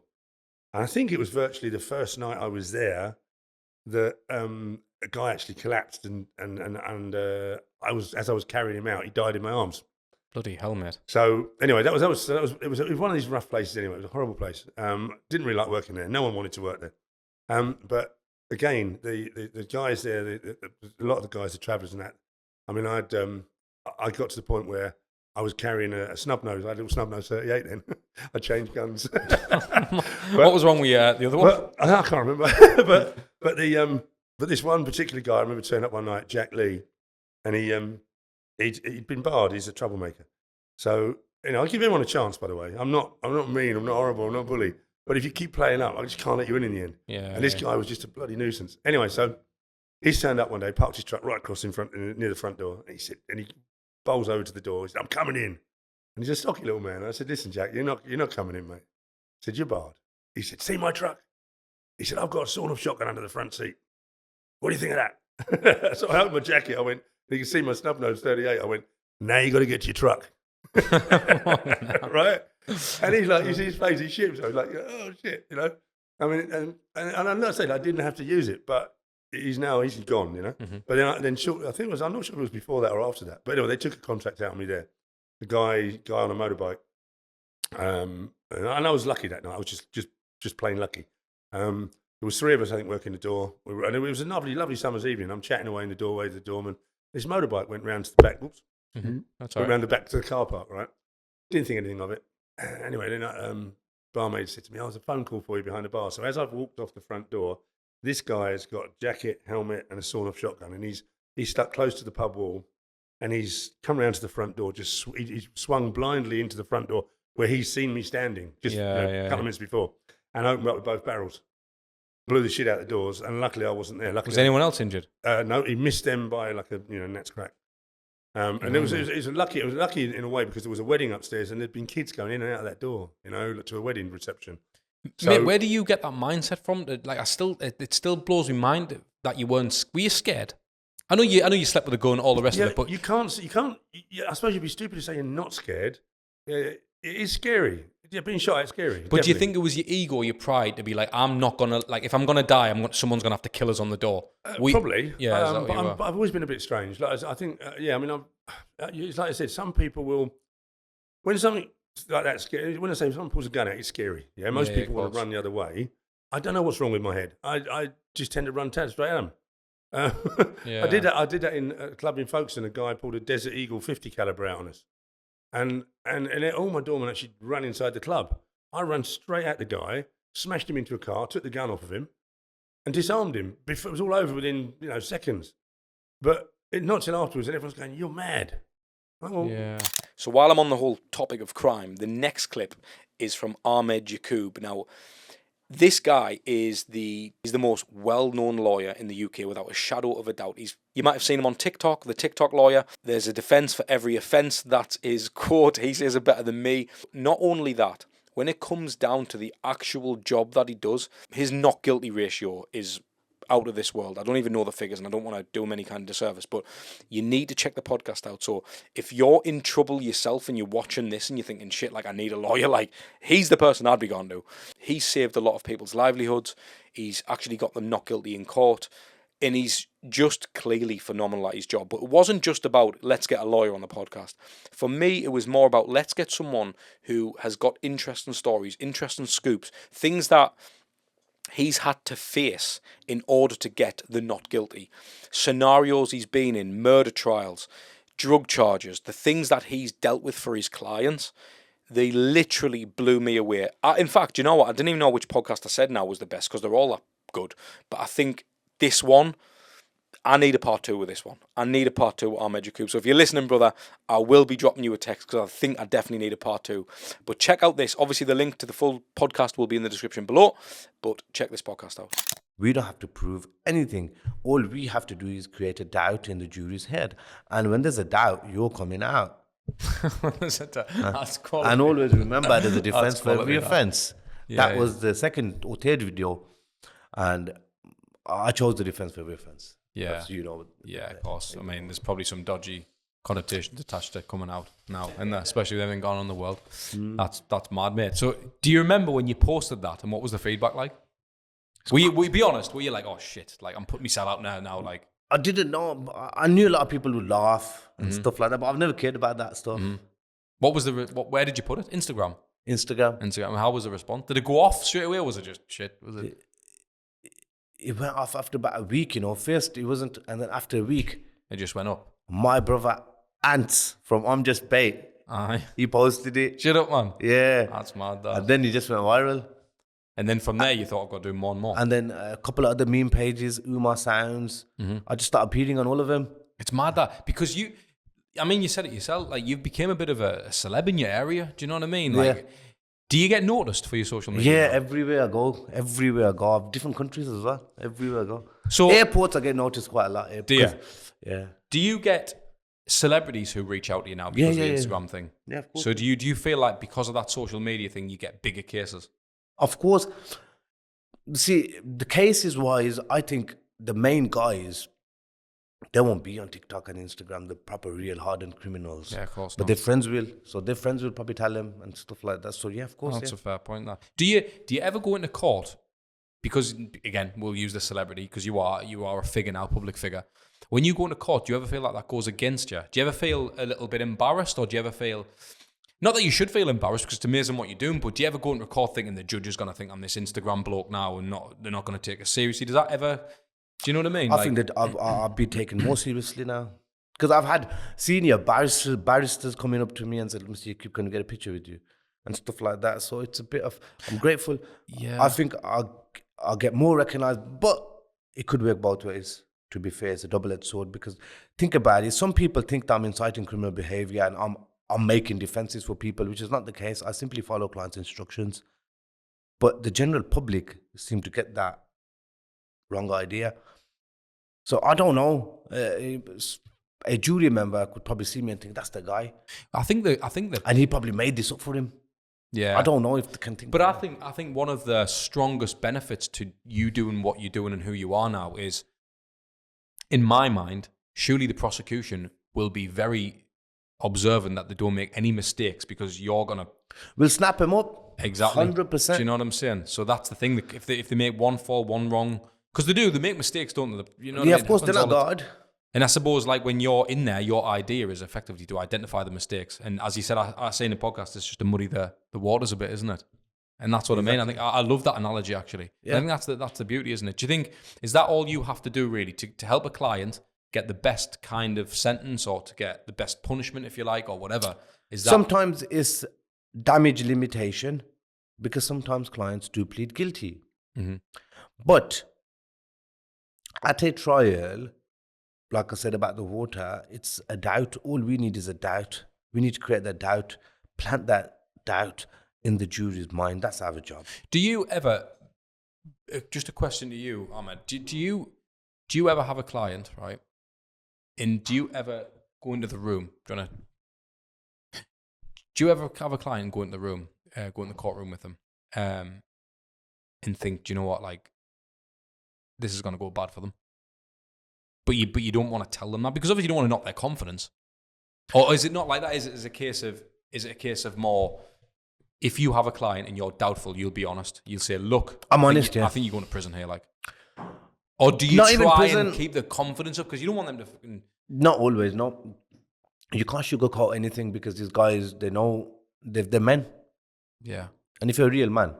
And I think it was virtually the first night I was there that a guy actually collapsed, and as I was carrying him out, he died in my arms. Bloody hell, mate. So anyway, it was one of these rough places. Anyway, it was a horrible place. Didn't really like working there. No one wanted to work there. But again, the guys there, a lot of the guys, the Travellers and that. I mean, I got to the point where I was carrying a snub nose. I had a little snub nose 38 then. I changed guns. What was wrong with the other one? I can't remember. but this one particular guy, I remember turning up one night, Jack Lee, and he'd been barred. He's a troublemaker. So, I give everyone a chance, by the way. I'm not mean, I'm not horrible, I'm not a bully. But if you keep playing up, I just can't let you in the end. Yeah. And this guy was just a bloody nuisance. Anyway, so he's turned up one day, parked his truck right across in front, near the front door. And he bowls over to the door. He said, "I'm coming in." And he's a stocky little man. I said, "Listen, Jack, you're not coming in, mate." I said, "You're barred." He said, "See my truck?" He said, "I've got a sawn-off shotgun under the front seat. What do you think of that?" So I opened my jacket. I went, you can see my snub nose 38. I went, "Now you got to get to your truck." Right? And he's like, you see his face, he ships. I was like, "Oh shit," I mean, and I'm not saying I didn't have to use it, but he's gone, Mm-hmm. But then shortly, I think it was, I'm not sure if it was before that or after that. But anyway, they took a contract out on me there. The guy on a motorbike. And I was lucky that night. I was just plain lucky. There was three of us, I think, working the door. And it was a lovely summer's evening. I'm chatting away in the doorway to the doorman. This motorbike went round to the back. Whoops. Mm-hmm. That's Went all right. round the back to the car park, right? Didn't think anything of it. Anyway, then barmaid said to me, "Oh, there's a phone call for you behind the bar." So as I've walked off the front door, this guy has got a jacket, helmet, and a sawn-off shotgun, and he's stuck close to the pub wall, and he's come round to the front door. He swung blindly into the front door where he's seen me standing a couple of minutes before, and opened up with both barrels, blew the shit out the doors, and luckily I wasn't there. Luckily, Was anyone else injured? no, he missed them by like a gnat's crack. And it was lucky. It was lucky in a way because there was a wedding upstairs, and there'd been kids going in and out of that door, to a wedding reception. So, Mate, where do you get that mindset from? Like, it still blows my mind that you weren't. Were you scared? I know you slept with a gun, all the rest of it, but you can't. I suppose you'd be stupid to say you're not scared. It is scary. Yeah, being shot at scary. But do you think it was your ego, or your pride to be like, I'm not gonna, like, if I'm gonna die, someone's gonna have to kill us on the door? Probably. Yeah. Is that what you were? but I've always been a bit strange. Like, I think. It's like I said. Some people will, when something like that scary. When I say someone pulls a gun out, it's scary. Yeah. Most people want to run the other way. I don't know what's wrong with my head. I just tend to run straight at them. Yeah. I did that in a club in Folkestone. A guy pulled a Desert Eagle 50 caliber out on us. And all my doormen actually ran inside the club. I ran straight at the guy, smashed him into a car, took the gun off of him, and disarmed him. It was all over within seconds. But not till afterwards, and everyone's going, "You're mad." Oh, Yeah. So while I'm on the whole topic of crime, the next clip is from Ahmed Yakoob. Now, this guy is the most well-known lawyer in the UK without a shadow of a doubt. You might have seen him on TikTok, the TikTok lawyer. There's a defence for every offence. That is quote. He says it better than me. Not only that, when it comes down to the actual job that he does, his not guilty ratio is out of this world. I don't even know the figures, and I don't want to do him any kind of disservice, but you need to check the podcast out. So if you're in trouble yourself and you're watching this and you're thinking, shit, like, I need a lawyer, like, he's the person I'd be going to. He's saved a lot of people's livelihoods. He's actually got them not guilty in court, and he's just clearly phenomenal at his job. But it wasn't just about, let's get a lawyer on the podcast. For me, it was more about, let's get someone who has got interesting stories, interesting scoops, things that he's had to face in order to get the not guilty. Scenarios he's been in, murder trials, drug charges, the things that he's dealt with for his clients, they literally blew me away. In fact, you know what? I didn't even know which podcast I said now was the best because they're all that good. But I think this one, I need a part 2 with this one. I need a part 2 with Ahmed Yakoob. So if you're listening, brother, I will be dropping you a text because I think I definitely need a part 2. But check out this. Obviously, the link to the full podcast will be in the description below. But check this podcast out. We don't have to prove anything. All we have to do is create a doubt in the jury's head. And when there's a doubt, you're coming out. That's quality. And always remember there's a defense for every quality, that. offense. Yeah, That was the second or third video. And I chose the defense for every offense. Yeah. That's, Yeah, of course. I mean, there's probably some dodgy connotations attached to it coming out now, and especially with everything going on in the world. That's mad, mate. So, do you remember when you posted that, and what was the feedback like? Will you be honest? Were you like, "Oh shit, like I'm putting myself out now"? Like, I didn't know. I knew a lot of people would laugh and stuff like that, but I've never cared about that stuff. what was where did you put it? Instagram. Instagram. How was the response? Did it go off straight away, or was it just shit? Was it? It went off after about a week, First it wasn't, and then after a week, It just went up. my brother Ant from I'm Just Bait, Aye. he posted it. Shut up, man. Yeah. That's mad. That. And then he just went viral. And then from there, you thought, I've got to do more and more. And then a couple of other meme pages, Uma Sounds. I just started appearing on all of them. It's mad that, because you said it yourself, like, you've become a bit of a celeb in your area. Do you know what I mean? Like, do you get noticed for your social media? Yeah, now? everywhere I go. Different countries as well. Everywhere I go. So airports, I get noticed quite a lot. Do you? Yeah. Do you get celebrities who reach out to you now because of the Instagram thing? Yeah, of course. So do you feel like because of that social media thing, you get bigger cases? Of course. See, the cases wise, I think the main guys, they won't be on TikTok and Instagram, the proper real hardened criminals. Yeah, of course But not. their friends will. So their friends will probably tell them and stuff like that. So yeah, of course. That's a fair point. That. Do you ever go into court? Because again, we'll use the celebrity because you are a figure now, public figure. When you go into court, do you ever feel like that goes against you? Do you ever feel a little bit embarrassed, or do you ever feel, not that you should feel embarrassed because it's amazing what you're doing, but do you ever go into court thinking the judge is going to think I'm this Instagram bloke now and they're not going to take us seriously? Does that ever? Do you know what I mean? I think that I'll be taken more seriously now. Because I've had senior barristers coming up to me and said, Mr. Yakoob, can I get a picture with you? And stuff like that. So it's a bit of, I'm grateful. Yeah. I think I'll get more recognized, but it could work both ways, to be fair. It's a double-edged sword, because think about it. Some people think that I'm inciting criminal behavior and I'm making defenses for people, which is not the case. I simply follow clients' instructions. But the general public seem to get that wrong idea. So I don't know. A jury member could probably see me and think that's the guy. I think that, and he probably made this up for him. Yeah, I don't know if they can think. But I think one of the strongest benefits to you doing what you're doing and who you are now is, in my mind, surely the prosecution will be very observant that they don't make any mistakes, because you're gonna. We'll snap him up. Exactly. 100%. Do you know what I'm saying? So that's the thing. That if they make one fall, one wrong, because they make mistakes, don't they? You know. Yeah, of course, they're not God. And I suppose, like, when you're in there, your idea is effectively to identify the mistakes. And as you said, I say in the podcast, it's just to muddy the waters a bit, isn't it? And that's what I mean. I think I love that analogy, actually. Yeah. I think that's the beauty, isn't it? Do you think, is that all you have to do, really, to help a client get the best kind of sentence, or to get the best punishment, if you like, or whatever? Is that sometimes it's damage limitation, because sometimes clients do plead guilty. Mm-hmm. But at a trial, like I said about the water, it's a doubt. All we need is a doubt. We need to create that doubt, plant that doubt in the jury's mind. That's our job. Do you ever, just a question to you, Ahmed, do you ever have a client, right? And do you ever go into the room, do you ever have a client go into the room, go in the courtroom with them, and think, do you know what, like, this is going to go bad for them? But you don't want to tell them that, because obviously you don't want to knock their confidence. Or is it not like that? Is it a case of more, if you have a client and you're doubtful, you'll be honest. You'll say, look, I'm honest, I think you're going to prison here, like. Or do you try and keep the confidence up, because you don't want them to Not always, no. You can't sugarcoat anything, because these guys, they know they're men. Yeah. And if you're a real man,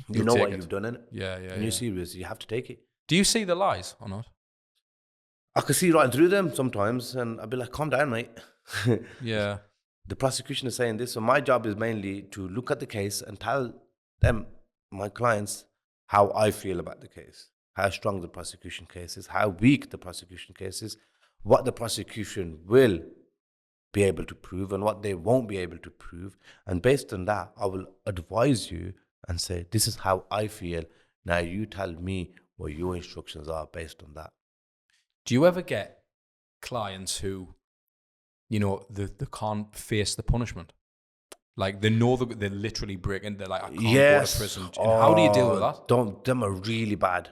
you know what you've done, innit? Yeah. And you're serious, you have to take it. Do you see the lies or not? I can see right through them sometimes, and I'll be like, calm down, mate. Yeah. The prosecution is saying this, so my job is mainly to look at the case and tell them, my clients, how I feel about the case, how strong the prosecution case is, how weak the prosecution case is, what the prosecution will be able to prove and what they won't be able to prove. And based on that, I will advise you and say, this is how I feel. Now you tell me what your instructions are based on that. Do you ever get clients who, they can't face the punishment? Like, they know that they're literally breaking, they're like, I can't go to prison. And how do you deal with that? Them are really bad.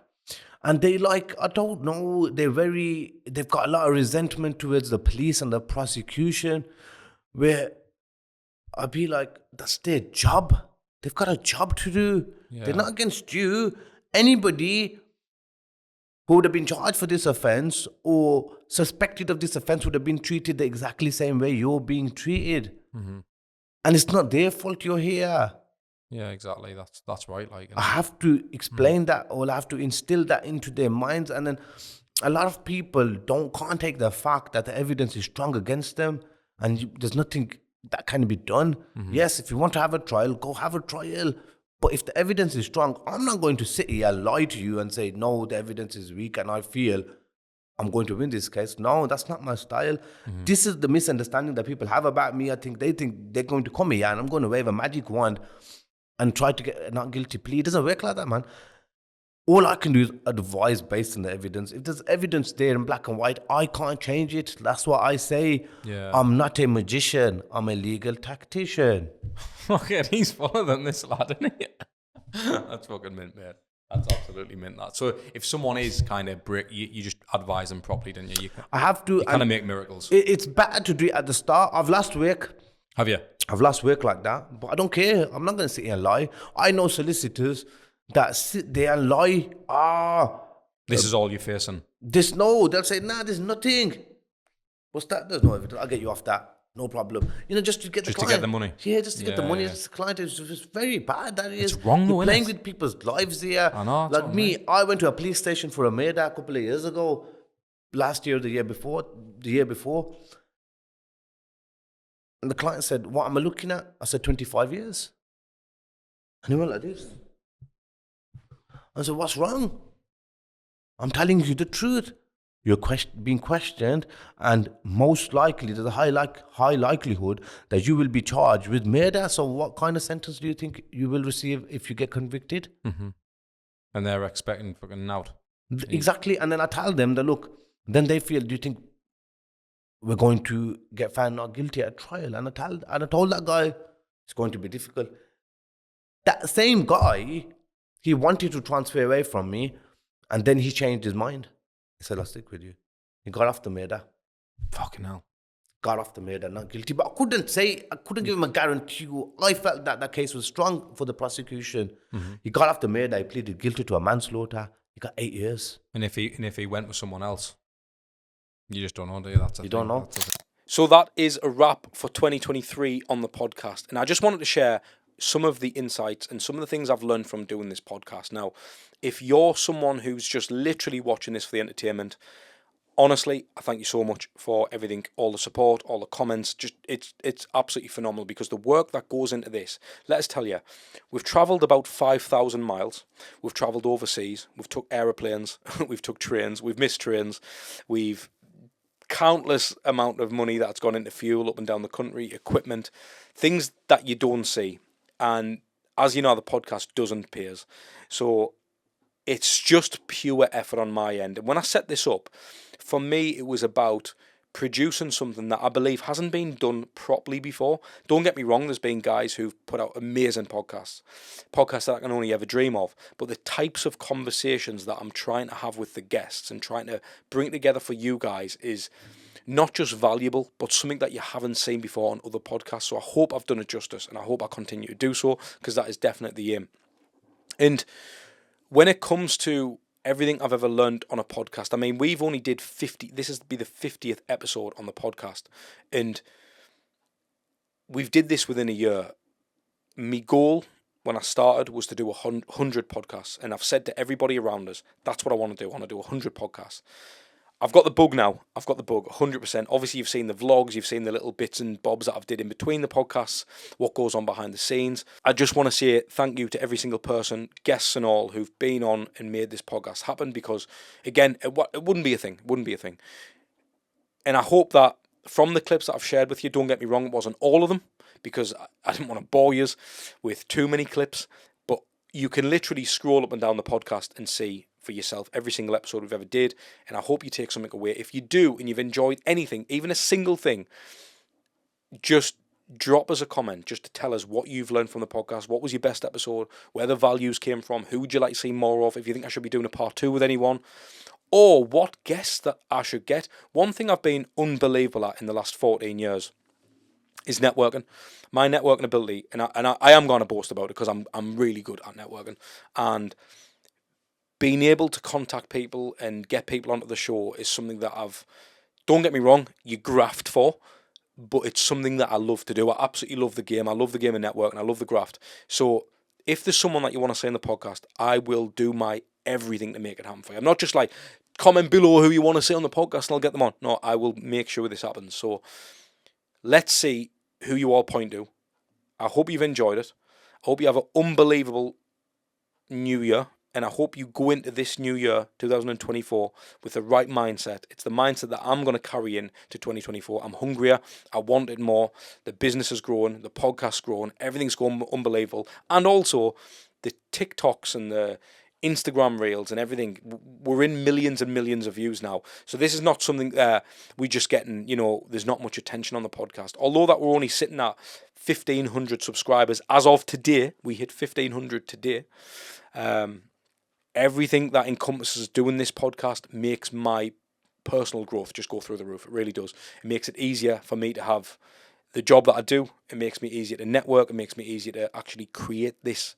And they I don't know, they've got a lot of resentment towards the police and the prosecution, where I'd be like, that's their job. They've got a job to do. Yeah. They're not against you. Anybody who would have been charged for this offense or suspected of this offense would have been treated the exactly same way you're being treated. Mm-hmm. And it's not their fault you're here. Yeah, exactly. That's right. Like, I have to explain that, or I have to instill that into their minds. And then a lot of people can't take the fact that the evidence is strong against them, and there's nothing that can be done. Mm-hmm. Yes, if you want to have a trial, go have a trial. But if the evidence is strong, I'm not going to sit here and lie to you and say, no, the evidence is weak and I feel I'm going to win this case. No, that's not my style. This is the misunderstanding that people have about me. I think they think they're going to come here and I'm going to wave a magic wand and try to get a not guilty plea. It doesn't work like that, man. All I can do is advise based on the evidence. If there's evidence there in black and white, I can't change it. That's what I say. Yeah. I'm not a magician. I'm a legal tactician. Okay, he's fuller than this lad, isn't he? That's fucking mint, mate. That's absolutely mint, that. So if someone is kind of brick, you just advise them properly, don't you? I have to. You kind of make miracles. It's better to do it at the start. I've lost work. Have you? I've lost work like that, but I don't care. I'm not going to sit here and lie. I know solicitors that sit there and lie. This is all you're facing. They'll say, nah, there's nothing. What's that? There's no evidence. I'll get you off that. No problem. Just to get the client. Just to get the money. Yeah, just to get the money. Yeah. Just the client is very bad. That is. It's wrong though, You're innit? playing with people's lives here. I know. it's Like all me, right. I went to a police station for a murder a couple of years ago. Last year, the year before. And the client said, what am I looking at? I said, 25 years. And he went like this. I said, what's wrong? I'm telling you the truth. You're being questioned, and most likely, there's a high likelihood that you will be charged with murder. So what kind of sentence do you think you will receive if you get convicted? Mm-hmm. And they're expecting fucking out. Exactly. And then I tell them that, look, then they feel, do you think we're going to get found not guilty at trial? And I told that guy, it's going to be difficult. That same guy, he wanted to transfer away from me, and then he changed his mind. He said, I'll stick with you. He got off the murder. Fucking hell. Got off the murder, not guilty. But I couldn't give him a guarantee. I felt that that case was strong for the prosecution. Mm-hmm. He got off the murder. He pleaded guilty to a manslaughter. He got 8 years. And if he went with someone else, you just don't know, do you? That's the You don't thing. know. That's the thing. So that is a wrap for 2023 on the podcast. And I just wanted to share some of the insights and some of the things I've learned from doing this podcast. Now, if you're someone who's just literally watching this for the entertainment, honestly, I thank you so much for everything, all the support, all the comments. Just it's absolutely phenomenal, because the work that goes into this, let us tell you, we've travelled about 5,000 miles. We've travelled overseas. We've took aeroplanes. We've took trains. We've missed trains. We've countless amount of money that's gone into fuel up and down the country, equipment, things that you don't see. And as you know, the podcast doesn't pay us. So it's just pure effort on my end. And when I set this up, for me, it was about producing something that I believe hasn't been done properly before. Don't get me wrong, there's been guys who've put out amazing podcasts that I can only ever dream of. But the types of conversations that I'm trying to have with the guests and trying to bring together for you guys is not just valuable, but something that you haven't seen before on other podcasts. So I hope I've done it justice, and I hope I continue to do so, because that is definitely the aim. And when it comes to everything I've ever learned on a podcast, I mean, we've only did 50. This is be the 50th episode on the podcast, and we've did this within a year. My goal when I started was to do 100 podcasts, and I've said to everybody around us, that's what I want to do. I want to do 100 podcasts. I've got the bug now. I've got the bug 100%. Obviously, you've seen the vlogs, you've seen the little bits and bobs that I've did in between the podcasts, what goes on behind the scenes. I just want to say thank you to every single person, guests and all, who've been on and made this podcast happen, because, again, it wouldn't be a thing. And I hope that from the clips that I've shared with you, don't get me wrong, it wasn't all of them, because I didn't want to bore you with too many clips, but you can literally scroll up and down the podcast and see for yourself every single episode we've ever did, and I hope you take something away. If you do and you've enjoyed anything, even a single thing, just drop us a comment just to tell us what you've learned from the podcast, what was your best episode, where the values came from, who would you like to see more of, if you think I should be doing a part 2 with anyone, or what guests that I should get. One thing I've been unbelievable at in the last 14 years is networking. My networking ability, and I am going to boast about it, because I'm really good at networking, and being able to contact people and get people onto the show is something that don't get me wrong, you graft for, but it's something that I love to do. I absolutely love the game. I love the game of networking. I love the graft. So if there's someone that you want to say in the podcast, I will do my everything to make it happen for you. I'm not just like, comment below who you want to say on the podcast and I'll get them on. No, I will make sure this happens. So let's see who you all point to. I hope you've enjoyed it. I hope you have an unbelievable new year. and I hope you go into this new year, 2024, with the right mindset. It's the mindset that I'm going to carry in to 2024. I'm hungrier. I want it more. The business is growing. The podcast's growing. Everything's going unbelievable. And also, the TikToks and the Instagram reels and everything, we're in millions and millions of views now. So this is not something we just getting, there's not much attention on the podcast. Although that we're only sitting at 1,500 subscribers as of today. We hit 1,500 today. Everything that encompasses doing this podcast makes my personal growth just go through the roof. It really does. It makes it easier for me to have the job that I do. It makes me easier to network. It makes me easier to actually create this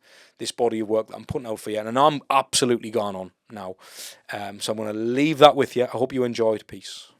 body of work that I'm putting out for you. And I'm absolutely gone on now. So I'm going to leave that with you. I hope you enjoyed. Peace.